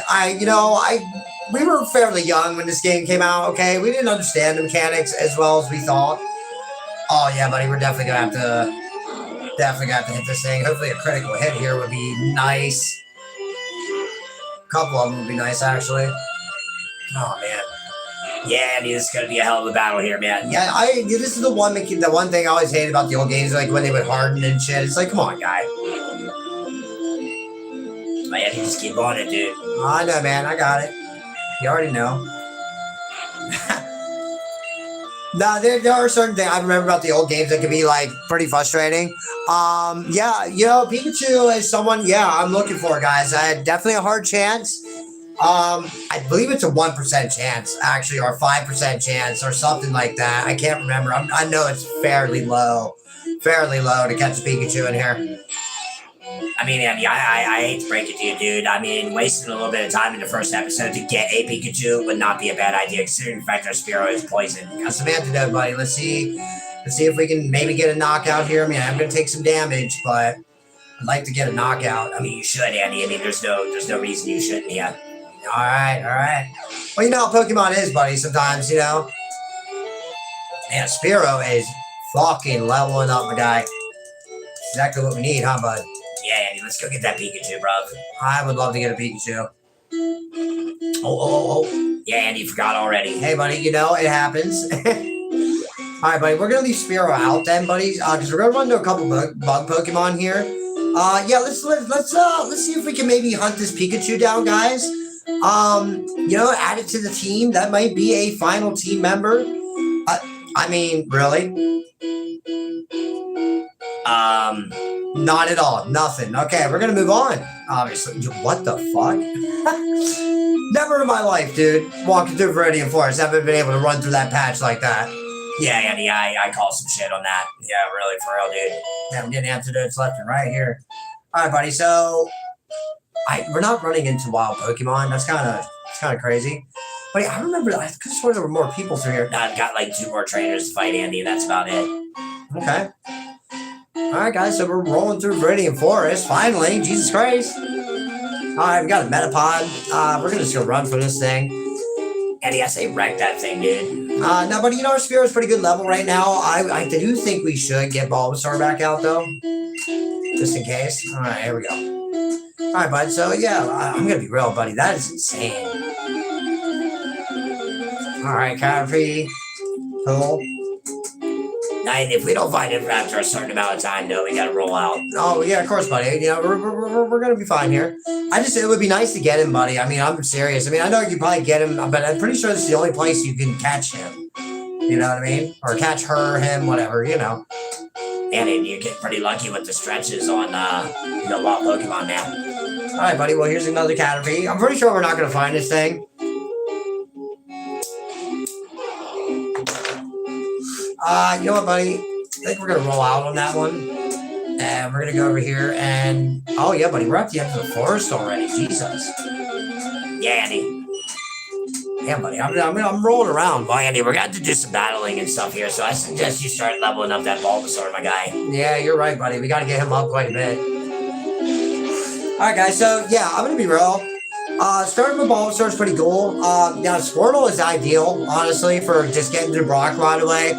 we were fairly young when this game came out, okay? We didn't understand the mechanics as well as we thought. Oh, yeah, buddy, we're definitely going to have to hit this thing. Hopefully a critical hit here would be nice. A couple of them would be nice, actually. Oh, man. Yeah, Andy, this is going to be a hell of a battle here, man. Yeah, this is the one thing I always hated about the old games, like when they would harden and shit. It's like, come on, guy. Man, you just keep on it, dude. I know, man. I got it. You already know. No, there are certain things I remember about the old games that can be like pretty frustrating. Yeah, Pikachu is someone. Yeah, I'm looking for, guys. I had definitely a hard chance. I believe it's a 1% chance, actually, or 5% chance, or something like that. I can't remember. I know it's fairly low to catch a Pikachu in here. I mean, Andy, I hate to break it to you, dude. I mean, wasting a little bit of time in the first episode to get a Pikachu would not be a bad idea, considering the fact our Spearow is poisoned. Got some antidote, buddy. Let's see if we can maybe get a knockout here. I mean, I'm gonna take some damage, but I'd like to get a knockout. I mean, you should, Andy. I mean, there's no reason you shouldn't, yeah. All right. Well, you know how Pokemon is, buddy. Sometimes, Man, Spearow is fucking leveling up, my guy. Exactly what we need, huh, bud? Yeah, Andy, let's go get that Pikachu, bro. I would love to get a Pikachu. Oh. Yeah, Andy, forgot already. Hey, buddy, it happens. All right, buddy, we're going to leave Spearow out then, buddies, because we're going to run into a couple bug Pokemon here. Yeah, let's see if we can maybe hunt this Pikachu down, guys. Add it to the team. That might be a final team member. I mean, really? Not at all. Nothing. Okay, we're gonna move on. Obviously. What the fuck? Never in my life, dude. Walking through Viridian Forest, haven't been able to run through that patch like that. Yeah, Andy, I call some shit on that. Yeah, really, for real, dude. Yeah, I'm getting antidotes left and right here. All right, buddy. So, we're not running into wild Pokemon. That's kind of crazy. But I remember, I could have sworn there were more people through here. No, I've got like 2 more trainers to fight, Andy. That's about it. Okay. All right, guys. So we're rolling through Viridian Forest. Finally, Jesus Christ. All right, we got a Metapod. We're just gonna run for this thing. Andy, I say wreck that thing, dude. No, but our Spearow's pretty good level right now. I do think we should get Bulbasaur back out though, just in case. All right, here we go. All right, bud. So yeah, I'm gonna be real, buddy. That is insane. All right, Caterpie. Cool. And if we don't find him after a certain amount of time, no, we gotta roll out. Oh yeah, of course, buddy. We're gonna be fine here. It would be nice to get him, buddy. I mean, I'm serious. I mean, I know you probably get him, but I'm pretty sure this is the only place you can catch him. You know what I mean? Or catch her, him, whatever. And you get pretty lucky with the stretches on wild Pokemon now. All right, buddy. Well, here's another Caterpie. I'm pretty sure we're not gonna find this thing. You know what, buddy? I think we're going to roll out on that one. And we're going to go over here and... Oh, yeah, buddy. We're at the end of the forest already. Jesus. Yeah, Andy. Yeah, buddy. I'm rolling around. Well, Andy, we're going to have to do some battling and stuff here, so I suggest you start leveling up that Bulbasaur, my guy. Yeah, you're right, buddy. We got to get him up quite a bit. All right, guys. So, yeah, I'm going to be real. Starting with Bulbasaur is pretty cool. Squirtle is ideal, honestly, for just getting through Brock right away.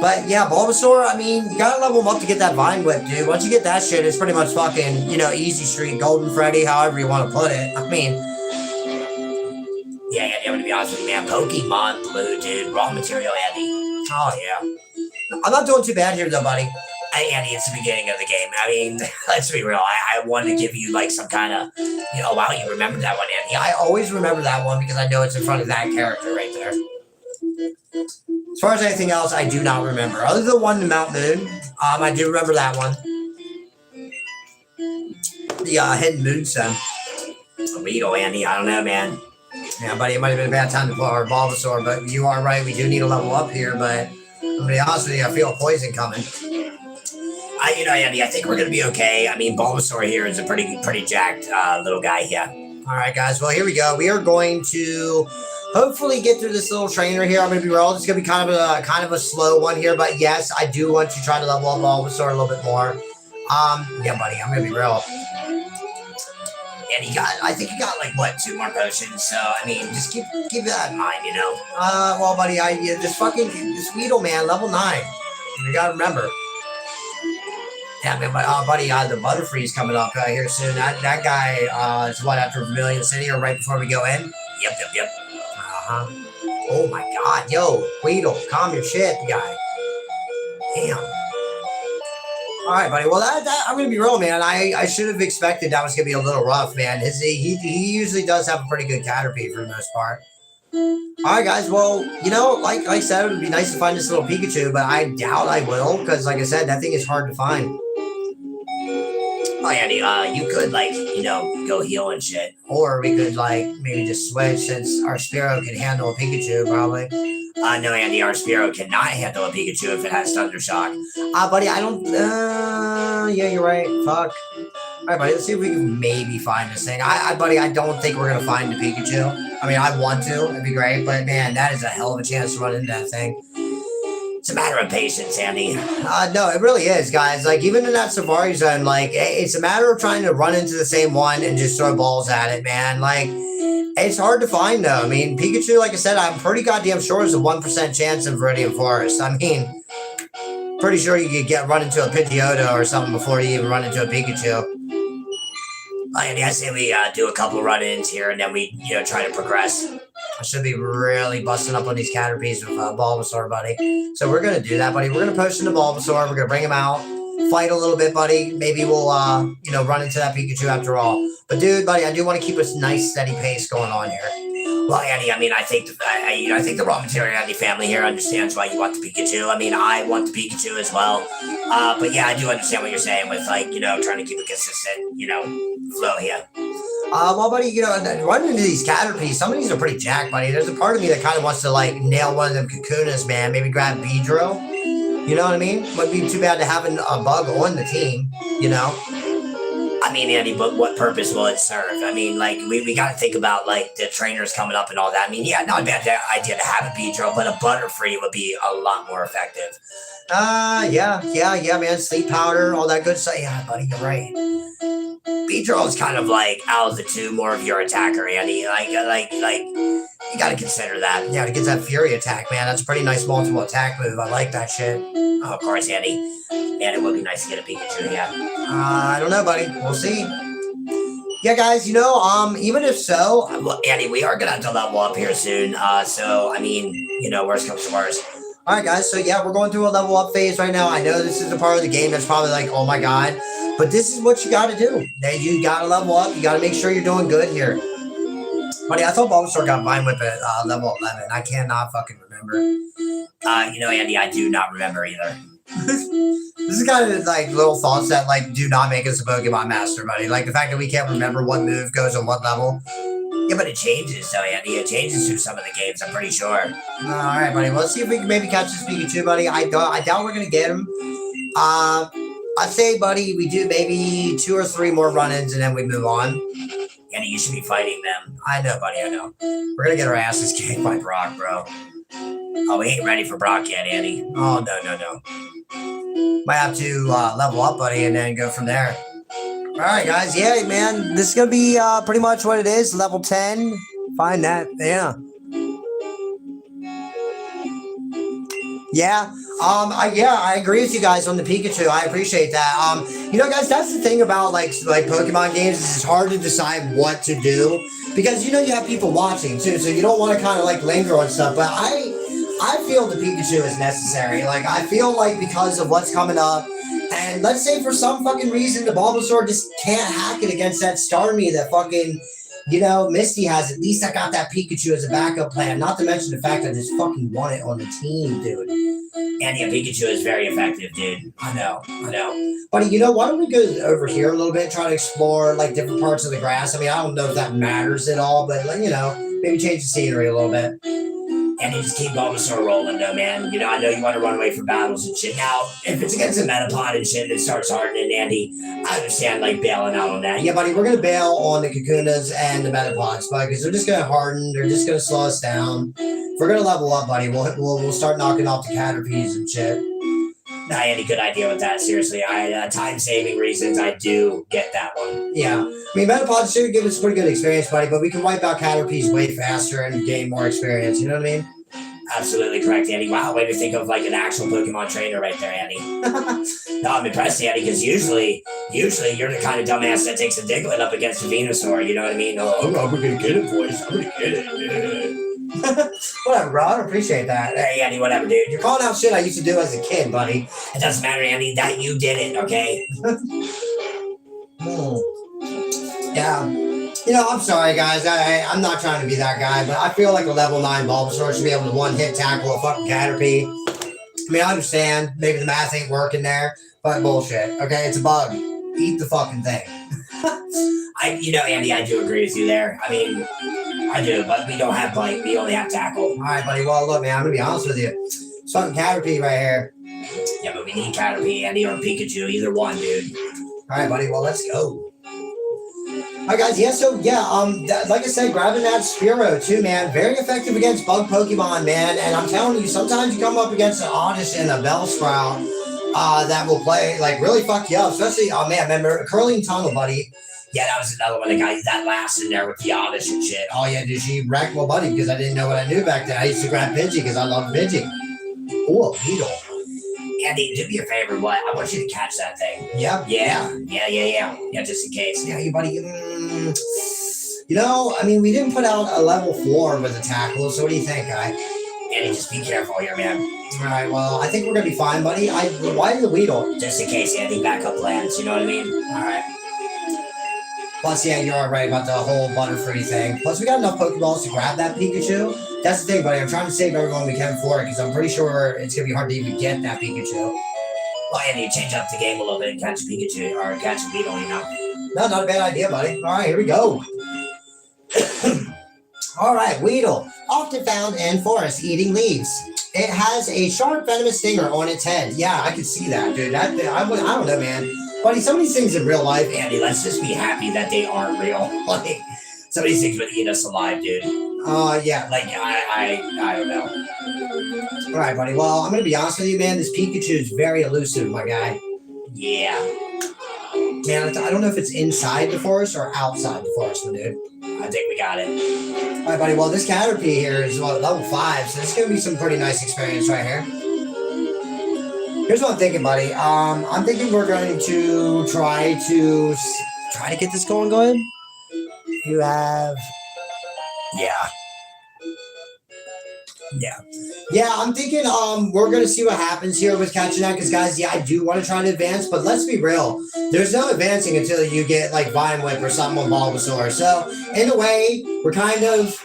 But yeah, Bulbasaur, I mean, you gotta level him up to get that Vine Whip, dude. Once you get that shit, it's pretty much fucking, easy street, Golden Freddy, however you want to put it. I mean... Yeah, Andy, I'm gonna be honest with you, man. Pokemon Blue, dude. Raw material, Andy. Oh, yeah. I'm not doing too bad here, though, buddy. Andy, it's the beginning of the game. I mean, let's be real. I wanted to give you, like, some kind of... wow, you remember that one, Andy. I always remember that one because I know it's in front of that character right there. As far as anything else, I do not remember. Other than the one in Mount Moon, I do remember that one. The hidden moon stone. Illegal, Andy. I don't know, man. Yeah, buddy, it might have been a bad time to pull our Bulbasaur, but you are right. We do need to level up here, but I'm going to be honest with you, I feel poison coming. Andy, I think we're going to be okay. I mean, Bulbasaur here is a pretty jacked little guy here. All right, guys. Well, here we go. We are going to hopefully get through this little trainer here. I'm going to be real. It's going to be kind of a slow one here, but yes, I do want to try to level up Bulbasaur a little bit more. Yeah, buddy. I'm going to be real. And I think he got like what, 2 more potions. So I mean, just keep that in mind, you know. Well, buddy, just Weedle, man, level 9. You got to remember. Yeah, man, buddy, the Butterfree's coming up here soon. That guy is what, after Vermilion City or right before we go in? Yep. Oh my God, yo, Weedle, calm your shit, guy. Damn. All right, buddy. Well, I'm gonna be real, man. I should have expected that was gonna be a little rough, man. He usually does have a pretty good Caterpie for the most part. All right, guys. Well, you know, like I said, it would be nice to find this little Pikachu, but I doubt I will because, like I said, that thing is hard to find. Oh, Andy, you could, like, you know, go heal and shit. Or we could, like, maybe just switch since our Spearow can handle a Pikachu, probably. No, Andy, our Spearow cannot handle a Pikachu if it has Thunder Shock. Buddy, I don't, yeah, you're right. Fuck. All right, buddy, let's see if we can maybe find this thing. Buddy, I don't think we're going to find the Pikachu. I mean, I want to. It'd be great. But, man, that is a hell of a chance to run into that thing. It's a matter of patience, Andy. No, it really is, guys. Like, even in that Safari Zone, like, it's a matter of trying to run into the same one and just throw balls at it, man. Like, it's hard to find, though. I mean, Pikachu, like I said, I'm pretty goddamn sure there's a 1% chance in Viridian Forest. I mean, pretty sure you could run into a Pidgeotto or something before you even run into a Pikachu. Andy, I say we do a couple run-ins here, and then we, you know, try to progress. I should be really busting up on these Caterpies with Bulbasaur, buddy. So we're going to do that, buddy. We're going to potion the Bulbasaur. We're going to bring him out, fight a little bit, buddy. Maybe we'll, you know, run into that Pikachu after all. But, dude, buddy, I do want to keep a nice, steady pace going on here. Well, Andy, I mean, I think the raw material Andy family here understands why you want the Pikachu. I mean, I want the Pikachu as well. But yeah, I do understand what you're saying with, like, you know, trying to keep a consistent, you know, flow here. Well, buddy, you know, running into these Caterpies, some of these are pretty jacked, buddy. There's a part of me that kind of wants to, like, nail one of them Kakunas, man. Maybe grab Beedrill. You know what I mean? Wouldn't be too bad to have a bug on the team, you know? I mean, Andy, but what purpose will it serve? I mean, like, we got to think about, like, the trainers coming up and all that. I mean, yeah, not a bad idea to have a Beedrill, but a Butterfree would be a lot more effective. Yeah, man. Sleep powder, all that good stuff. Yeah, buddy, you're right. Beedrill is kind of like out of the two, more of your attacker, Andy. Like, you got to consider that. Yeah, to get that Fury attack, man. That's a pretty nice multiple attack move. I like that shit. Oh, of course, Andy. And it would be nice to get a Pikachu, yeah. I don't know, buddy. We'll see. Yeah, guys, you know, even if so... Well, Andy, we are going to have to level up here soon. So, I mean, you know, worst comes to worst. All right, guys. So, yeah, we're going through a level up phase right now. I know this is a part of the game that's probably like, oh, my God. But this is what you got to do. You got to level up. You got to make sure you're doing good here. Buddy, I thought Bulbasaur got Vine Whip at level 11. I cannot fucking remember. You know, Andy, I do not remember either. This is kind of like little thoughts that like do not make us a Pokemon master, buddy. Like the fact that we can't remember what move goes on what level. Yeah, but it changes, though, Andy. It changes through some of the games, I'm pretty sure. All right, buddy. Well, let's see if we can maybe catch this Pikachu, buddy. I doubt we're going to get him. I'd say, buddy, we do maybe 2 or 3 more run-ins and then we move on. Andy, you should be fighting them. I know, buddy, I know. We're going to get our asses kicked by Brock, bro. Oh, we ain't ready for Brock yet, Andy. Oh, no. Might have to level up, buddy, and then go from there. All right, guys. Yeah, man. This is going to be pretty much what it is. Level 10. Find that. Yeah. Yeah. I agree with you guys on the Pikachu. I appreciate that. You know, guys, that's the thing about like Pokemon games is it's hard to decide what to do because you know you have people watching too, so you don't want to kind of like linger on stuff. But I feel the Pikachu is necessary. Like I feel like because of what's coming up, and let's say for some fucking reason the Bulbasaur just can't hack it against that Starmie that fucking. You know, Misty has. At least I got that Pikachu as a backup plan. Not to mention the fact that I just fucking want it on the team, dude. And yeah, Pikachu is very effective, dude. I know. Buddy, you know, why don't we go over here a little bit, try to explore, like, different parts of the grass? I mean, I don't know if that matters at all, but, like, you know, maybe change the scenery a little bit. And you just keep Bulbasaur rolling though, man. You know, I know you want to run away from battles and shit. Now, if it's against a Metapod and shit and it starts hardening, Andy, I understand like bailing out on that. Yeah, buddy, we're gonna bail on the Kakunas and the Metapods, because they're just gonna harden. They're just gonna slow us down. If we're gonna level up, buddy, we'll start knocking off the Caterpies and shit. Not any good idea with that. Seriously, time saving reasons, I do get that one. Yeah, I mean Metapods should give us a pretty good experience, buddy, but we can wipe out Caterpies way faster and gain more experience. You know what I mean? Absolutely correct, Andy. Wow, way to think of like an actual Pokemon trainer right there, Andy. No, I'm impressed, Andy, because usually you're the kind of dumbass that takes a Diglett up against a Venusaur. You know what I mean? Oh, I'm gonna get it, boys. I'm gonna get it. Whatever, bro. I don't appreciate that. Hey, Andy, whatever, dude. You're calling out shit I used to do as a kid, buddy. It doesn't matter, Andy. That you did it, okay? Yeah. You know, I'm sorry, guys. I'm not trying to be that guy, but I feel like a level 9 Bulbasaur should be able to one-hit tackle a fucking Caterpie. I mean, I understand. Maybe the math ain't working there, but bullshit. Okay, it's a bug. Eat the fucking thing. Andy, I do agree with you there. I mean, I do, but we don't have bite. We only have tackle. All right, buddy. Well, look, man, I'm going to be honest with you. It's fucking Caterpie right here. Yeah, but we need Caterpie, Andy, or Pikachu. Either one, dude. All right, buddy. Well, let's go. All right, guys. Yeah, so, like I said, grabbing that Spearow, too, man. Very effective against bug Pokemon, man. And I'm telling you, sometimes you come up against an Oddish and a Bellsprout that will play, like, really fuck you up. Especially, oh, man, remember, Curling Tunnel, buddy. Yeah, that was another one that got that last in there with the Oddish and shit. Oh, yeah, dude, she wrecked my buddy because I didn't know what I knew back then. I used to grab Pidgey because I love Pidgey. Ooh, a Beetle. Andy, do me a favor. What? I want you to catch that thing. Yeah. Yeah, just in case. Yeah, you buddy. You know, I mean, we didn't put out a level 4 with a tackle, so what do you think, guy? Andy, just be careful here, man. All right, well, I think we're going to be fine, buddy. Why the Weedle? Just in case, Andy, backup plans, you know what I mean? All right. Plus, yeah, you're all right about the whole Butterfree thing. Plus, we got enough Pokeballs to grab that Pikachu. That's the thing, buddy. I'm trying to save everyone we can for it because I'm pretty sure it's going to be hard to even get that Pikachu. Well, Andy, you change up the game a little bit and catch a Pikachu or catch a Beetle, you know? No, not a bad idea, buddy. All right, here we go. All right, Weedle. Often found in forests eating leaves. It has a sharp, venomous stinger on its head. Yeah, I can see that, dude. I don't know, man. Buddy, some of these things in real life, Andy, let's just be happy that they aren't real. Like, some of these things would eat us alive, dude. Yeah. Like, I don't know. All right, buddy. Well, I'm going to be honest with you, man. This Pikachu is very elusive, my guy. Yeah. Man, I don't know if it's inside the forest or outside the forest, my dude. I think we got it. All right, buddy. Well, this Caterpie here is level 5, so this is going to be some pretty nice experience right here. Here's what I'm thinking, buddy. I'm thinking we're going to try to get this going good. You have... Yeah, I'm thinking we're going to see what happens here with catching that because, guys, yeah, I do want to try to advance, but let's be real. There's no advancing until you get, like, Vine Whip or something with Bulbasaur. So, in a way, we're kind of,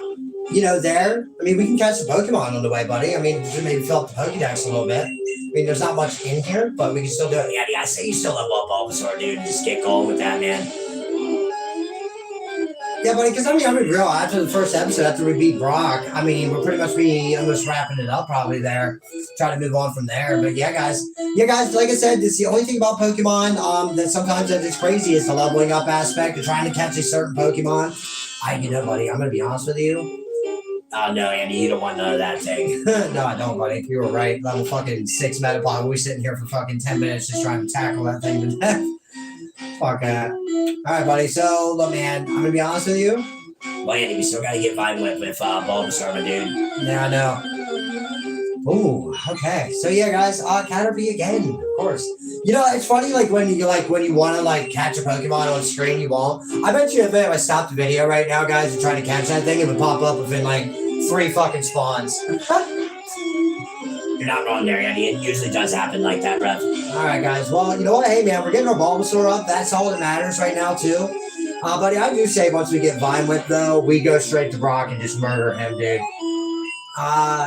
there. I mean, we can catch the Pokemon on the way, buddy. I mean, maybe fill up the Pokédex a little bit. I mean, there's not much in here, but we can still do it. Yeah, I say you still level up Bulbasaur, dude. Just get going with that, man. Yeah, buddy, because I'm gonna be real. After the first episode, after we beat Brock, I mean, we're pretty much almost wrapping it up probably there. Try to move on from there. But yeah, guys, like I said, this is the only thing about Pokemon that sometimes is crazy is the leveling up aspect of trying to catch a certain Pokemon. Buddy, I'm gonna be honest with you. Oh, no, Andy, you don't want none of that thing. No, I don't, buddy. You were right. Level fucking 6 Metapod. We're sitting here for fucking 10 minutes just trying to tackle that thing to death. Fuck that. All right, buddy. So, look, man, I'm going to be honest with you. Well, Andy, we still got to get Vine Whip with Bulbasaur, my dude. Yeah, I know. Ooh, okay. So, yeah, guys, Caterpie again, of course. It's funny, like, when you want to, like, catch a Pokemon on screen, you won't. I bet you if I stopped the video right now, guys, and tried to catch that thing, it would pop up within, like, 3 fucking spawns. You're not wrong there, Andy. It usually does happen like that, bro. All right, guys. Well, you know what? Hey, man, we're getting our Bulbasaur up. That's all that matters right now, too. Buddy, I do say once we get Vine Whip, though, we go straight to Brock and just murder him, dude.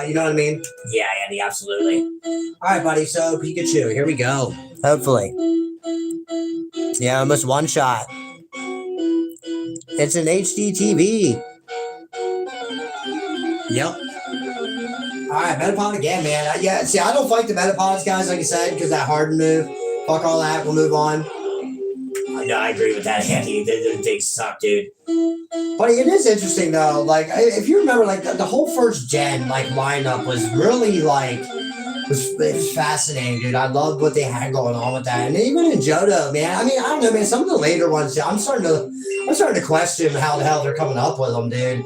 You know what I mean? Yeah, Andy, absolutely. All right, buddy. So, Pikachu, here we go. Hopefully. Yeah, almost one shot. It's an HD TV. Yep. right, Metapod again, man. Yeah, see, I don't fight the Metapods, guys, like I said, because that hardened move. Fuck all that. We'll move on. No, I agree with that, Andy. The things suck, dude. But it is interesting, though. Like, if you remember, like, the whole first gen, like, lineup was really, like, it was fascinating, dude. I loved what they had going on with that. And even in Johto, man, I mean, I don't know, man, some of the later ones, I'm starting to question how the hell they're coming up with them, dude.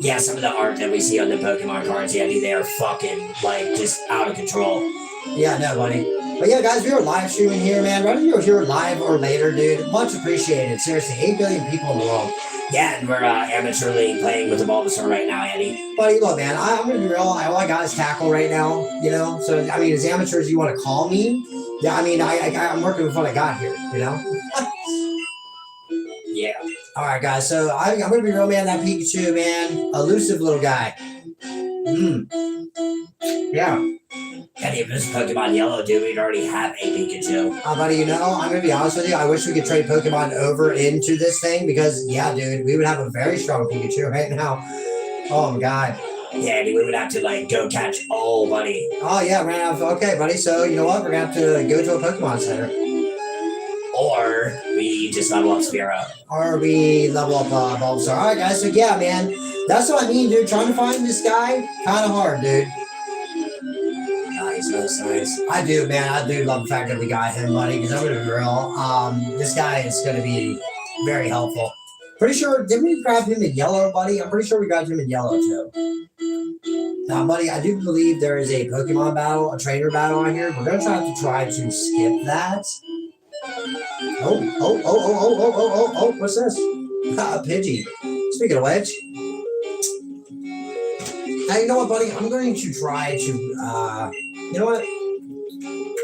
Yeah, some of the art that we see on the Pokemon cards, Andy, they are fucking, like, just out of control. Yeah, no, buddy. But yeah, guys, we are live streaming here, man. Whether you're here live or later, dude, much appreciated. Seriously, 8 billion people in the world. Yeah, and we're amateurly playing with the Bulbasaur right now, Andy. Buddy, look, man, I'm going to be real. All I got is tackle right now, you know? So, I mean, as amateurs you want to call me, yeah, I mean, I'm working with what I got here, you know? Yeah. All right, guys, so I'm going to be real, man. That Pikachu, man, elusive little guy. Yeah. Andy, if this is Pokemon Yellow, dude, we'd already have a Pikachu. Buddy, you know, I'm going to be honest with you. I wish we could trade Pokemon over into this thing because, yeah, dude, we would have a very strong Pikachu right now. Oh, my God. Yeah, Andy, we would have to, like, go catch all, buddy. Oh, yeah, ran out of, okay, buddy. So, you know what? We're going to have to go to a Pokemon Center. Or we just level up Spearow. Or we level up Bulbasaur. All right, guys. So, yeah, man. That's what I mean, dude. Trying to find this guy, kind of hard, dude. Nice. I do, man. I do love the fact that we got him, buddy, because I'm going to be real. This guy is going to be very helpful. Pretty sure, didn't we grab him in yellow, buddy? I'm pretty sure we grabbed him in yellow, too. Now, buddy, I do believe there is a Pokemon battle, a trainer battle on here. We're going to try to skip that. Oh, what's this? A Pidgey. Speaking of which, now, you know what, buddy? I'm going to try to, you know what?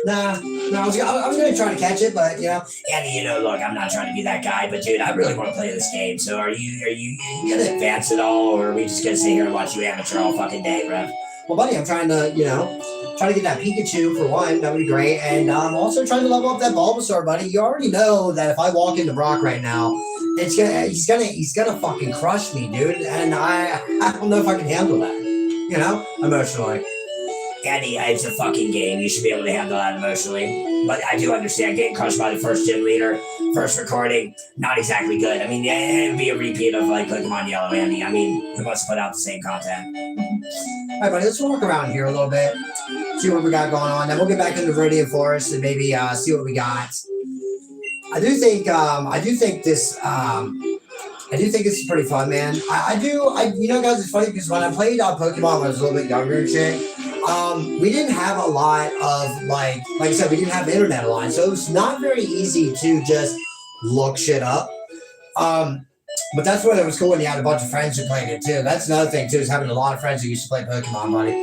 Nah, I was going to try to catch it, but, you know. Andy, you know, look, I'm not trying to be that guy, but, dude, I really want to play this game. So are you going to advance at all, or are we just going to sit here and watch you amateur all fucking day, bro? Well, buddy, I'm trying to, you know, try to get that Pikachu for one. That would be great. And I'm also trying to level up that Bulbasaur, buddy. You already know that if I walk into Brock right now, he's gonna fucking crush me, dude. And I don't know if I can handle that, you know, emotionally. Andy, it's a fucking game. You should be able to handle that emotionally. But I do understand getting crushed by the first gym leader, first recording, not exactly good. I mean, it would be a repeat of like Pokemon Yellow, Andy. I mean, who wants to put out the same content? All right, buddy, let's walk around here a little bit, see what we got going on. Then we'll get back into Viridian Forest and maybe see what we got. I do think this is pretty fun, man. You know, guys, it's funny because when I played Pokemon when I was a little bit younger and shit, we didn't have a lot of like I said, we didn't have the internet a lot, so it was not very easy to just look shit up. But that's when it was cool when you had a bunch of friends who played it too. That's another thing too, is having a lot of friends who used to play Pokemon, buddy.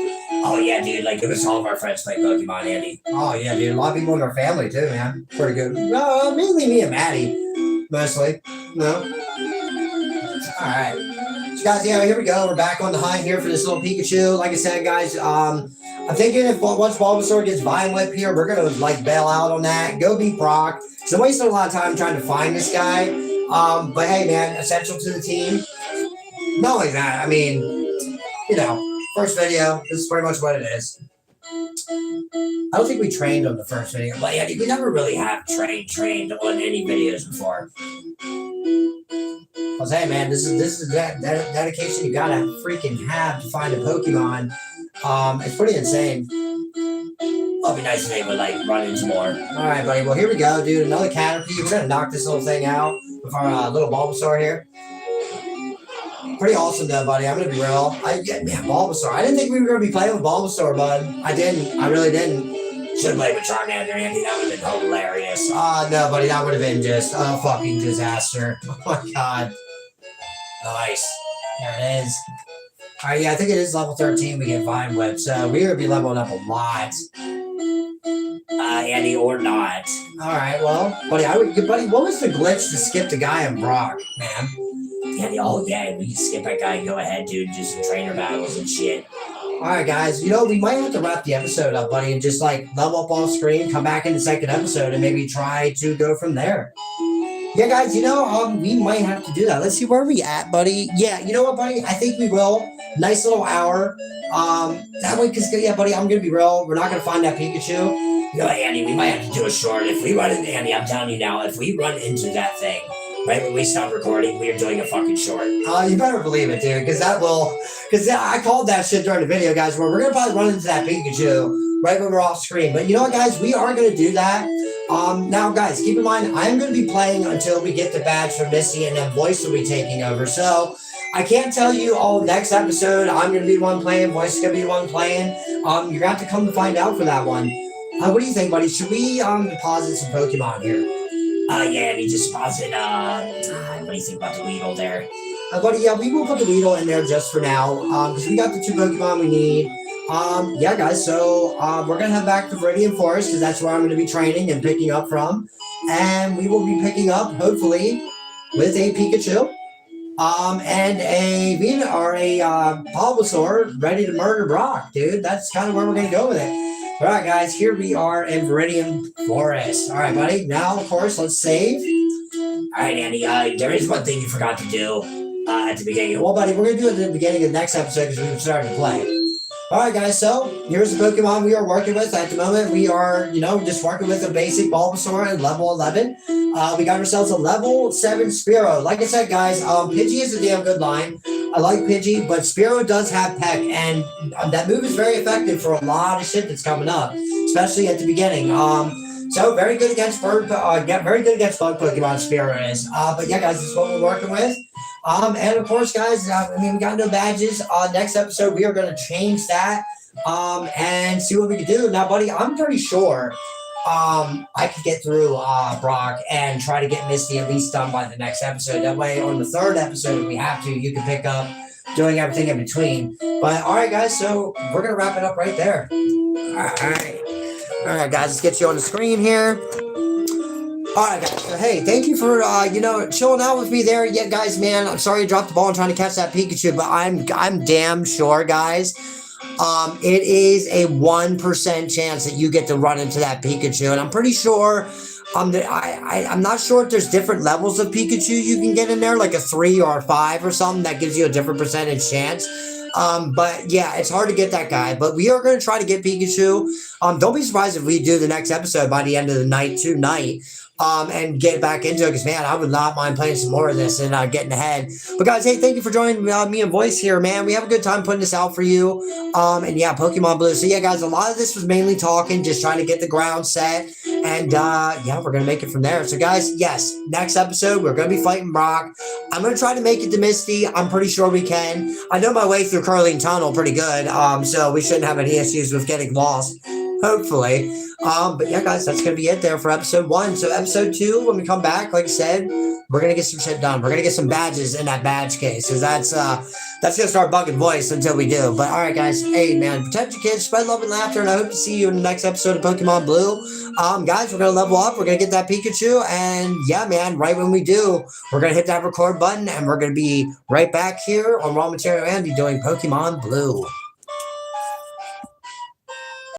Oh yeah, dude, like it was all of our friends play Pokemon, Andy. Oh yeah, dude, a lot of people in our family too, man. Pretty good. Mainly me and Maddie, mostly. No. All right. So guys, yeah, here we go. We're back on the hunt here for this little Pikachu. Like I said, guys, I'm thinking if once Bulbasaur gets Vine Whip here, we're gonna like bail out on that. Go beat Brock. So I'm wasting a lot of time trying to find this guy. But hey, man, essential to the team. Not only that, I mean, you know, first video. This is pretty much what it is. I don't think we trained on the first video. But yeah, we never really have trained on any videos before. Because hey, man, this is that dedication you gotta freaking have to find a Pokemon. It's pretty insane. It'll be nice if they would like run into more. All right, buddy. Well, here we go, dude. Another Caterpie. We're gonna knock this little thing out with our little Bulbasaur here. Pretty awesome, though, buddy. I'm gonna be real. Man, Bulbasaur. I didn't think we were gonna be playing with Bulbasaur, bud. I didn't. I really didn't. Should have played with Charmander, Andy. That would have been hilarious. No, buddy. That would have been just a fucking disaster. Oh my god. Nice. There it is. All right, yeah, I think it is level 13. We get Vine Whip, so we're gonna be leveling up a lot. Andy, or not. All right, well, buddy, what was the glitch to skip the guy in Brock, man? Andy, oh yeah, we can skip that guy and go ahead, dude. Do some trainer battles and shit. All right, guys, you know, we might have to wrap the episode up, buddy, and just like level up off screen, come back in the second episode, and maybe try to go from there. Yeah, guys, we might have to do that. Let's see where we at, buddy. Yeah, you know what, buddy? I think we will. Nice little hour. That way, because, yeah, buddy, I'm going to be real. We're not going to find that Pikachu. You know, Andy, we might have to do a short. If we run into Andy, I'm telling you now, if we run into that thing, right when we stop recording, we are doing a fucking short. You better believe it, dude, because I called that shit during the video, guys, where we're going to probably run into that Pikachu right when we're off screen. But you know what, guys? We are going to do that. Now, guys, keep in mind, I'm going to be playing until we get the badge for Missy, and then Voice will be taking over. So I can't tell you all next episode. I'm going to be the one playing. Voice is going to be the one playing. You're going to have to come to find out for that one. What do you think, buddy? Should we deposit some Pokemon here? Yeah, and he just deposit, what do you think about the Weedle there? Buddy, yeah, we will put the Weedle in there just for now, because we got the 2 Pokemon we need. Yeah, guys, so we're going to head back to Viridian Forest, because that's where I'm going to be training and picking up from. And we will be picking up, hopefully, with a Pikachu, and a Bulbasaur ready to murder Brock, dude. That's kind of where we're going to go with it. All right, guys, here we are in Viridian Forest. All right, buddy. Now, of course, let's save. All right, Andy, there is one thing you forgot to do at the beginning. Well, buddy, we're going to do it at the beginning of the next episode because we've started to play. All right, guys, so here's the Pokemon we are working with. At the moment, we are, just working with a basic Bulbasaur at level 11. We got ourselves a level 7 Spearow. Like I said, guys, Pidgey is a damn good line. I like Pidgey, but Spearow does have Peck, and that move is very effective for a lot of shit that's coming up, especially at the beginning. So very good against bug Pokemon Spearow is. But yeah, guys, this is what we're working with. And of course, guys, we got no badges. Next episode, we are going to change that and see what we can do. Now, buddy, I'm pretty sure I could get through Brock and try to get Misty at least done by the next episode. That way, on the 3rd episode, if we have to, you can pick up doing everything in between. But all right, guys, so we're going to wrap it up right there. All right, guys, let's get you on the screen here. All right, guys. So, hey, thank you for chilling out with me there. Yeah, guys, man, I'm sorry I dropped the ball and trying to catch that Pikachu, but I'm damn sure, guys. It is a 1% chance that you get to run into that Pikachu, and I'm pretty sure. I'm not sure if there's different levels of Pikachu you can get in there, like a 3 or a 5 or something that gives you a different percentage chance. But yeah, it's hard to get that guy. But we are going to try to get Pikachu. Don't be surprised if we do the next episode by the end of the night tonight. And get back into it because, man, I would not mind playing some more of this and getting ahead. But, guys, hey, thank you for joining me and Voice here, man. We have a good time putting this out for you. And, yeah, Pokemon Blue. So, yeah, guys, a lot of this was mainly talking, just trying to get the ground set. And, yeah, we're going to make it from there. So, guys, yes, next episode, we're going to be fighting Brock. I'm going to try to make it to Misty. I'm pretty sure we can. I know my way through Curling Tunnel pretty good, so we shouldn't have any issues with getting lost. Hopefully. But yeah, guys, that's going to be it there for episode 1. So episode 2, when we come back, like I said, we're going to get some shit done. We're going to get some badges in that badge case. Because that's going to start bugging Voice until we do. But all right, guys. Hey, man, protect your kids, spread love and laughter. And I hope to see you in the next episode of Pokemon Blue. Guys, we're going to level up. We're going to get that Pikachu. And yeah, man, right when we do, we're going to hit that record button. And we're going to be right back here on Raw Material Andy doing Pokemon Blue.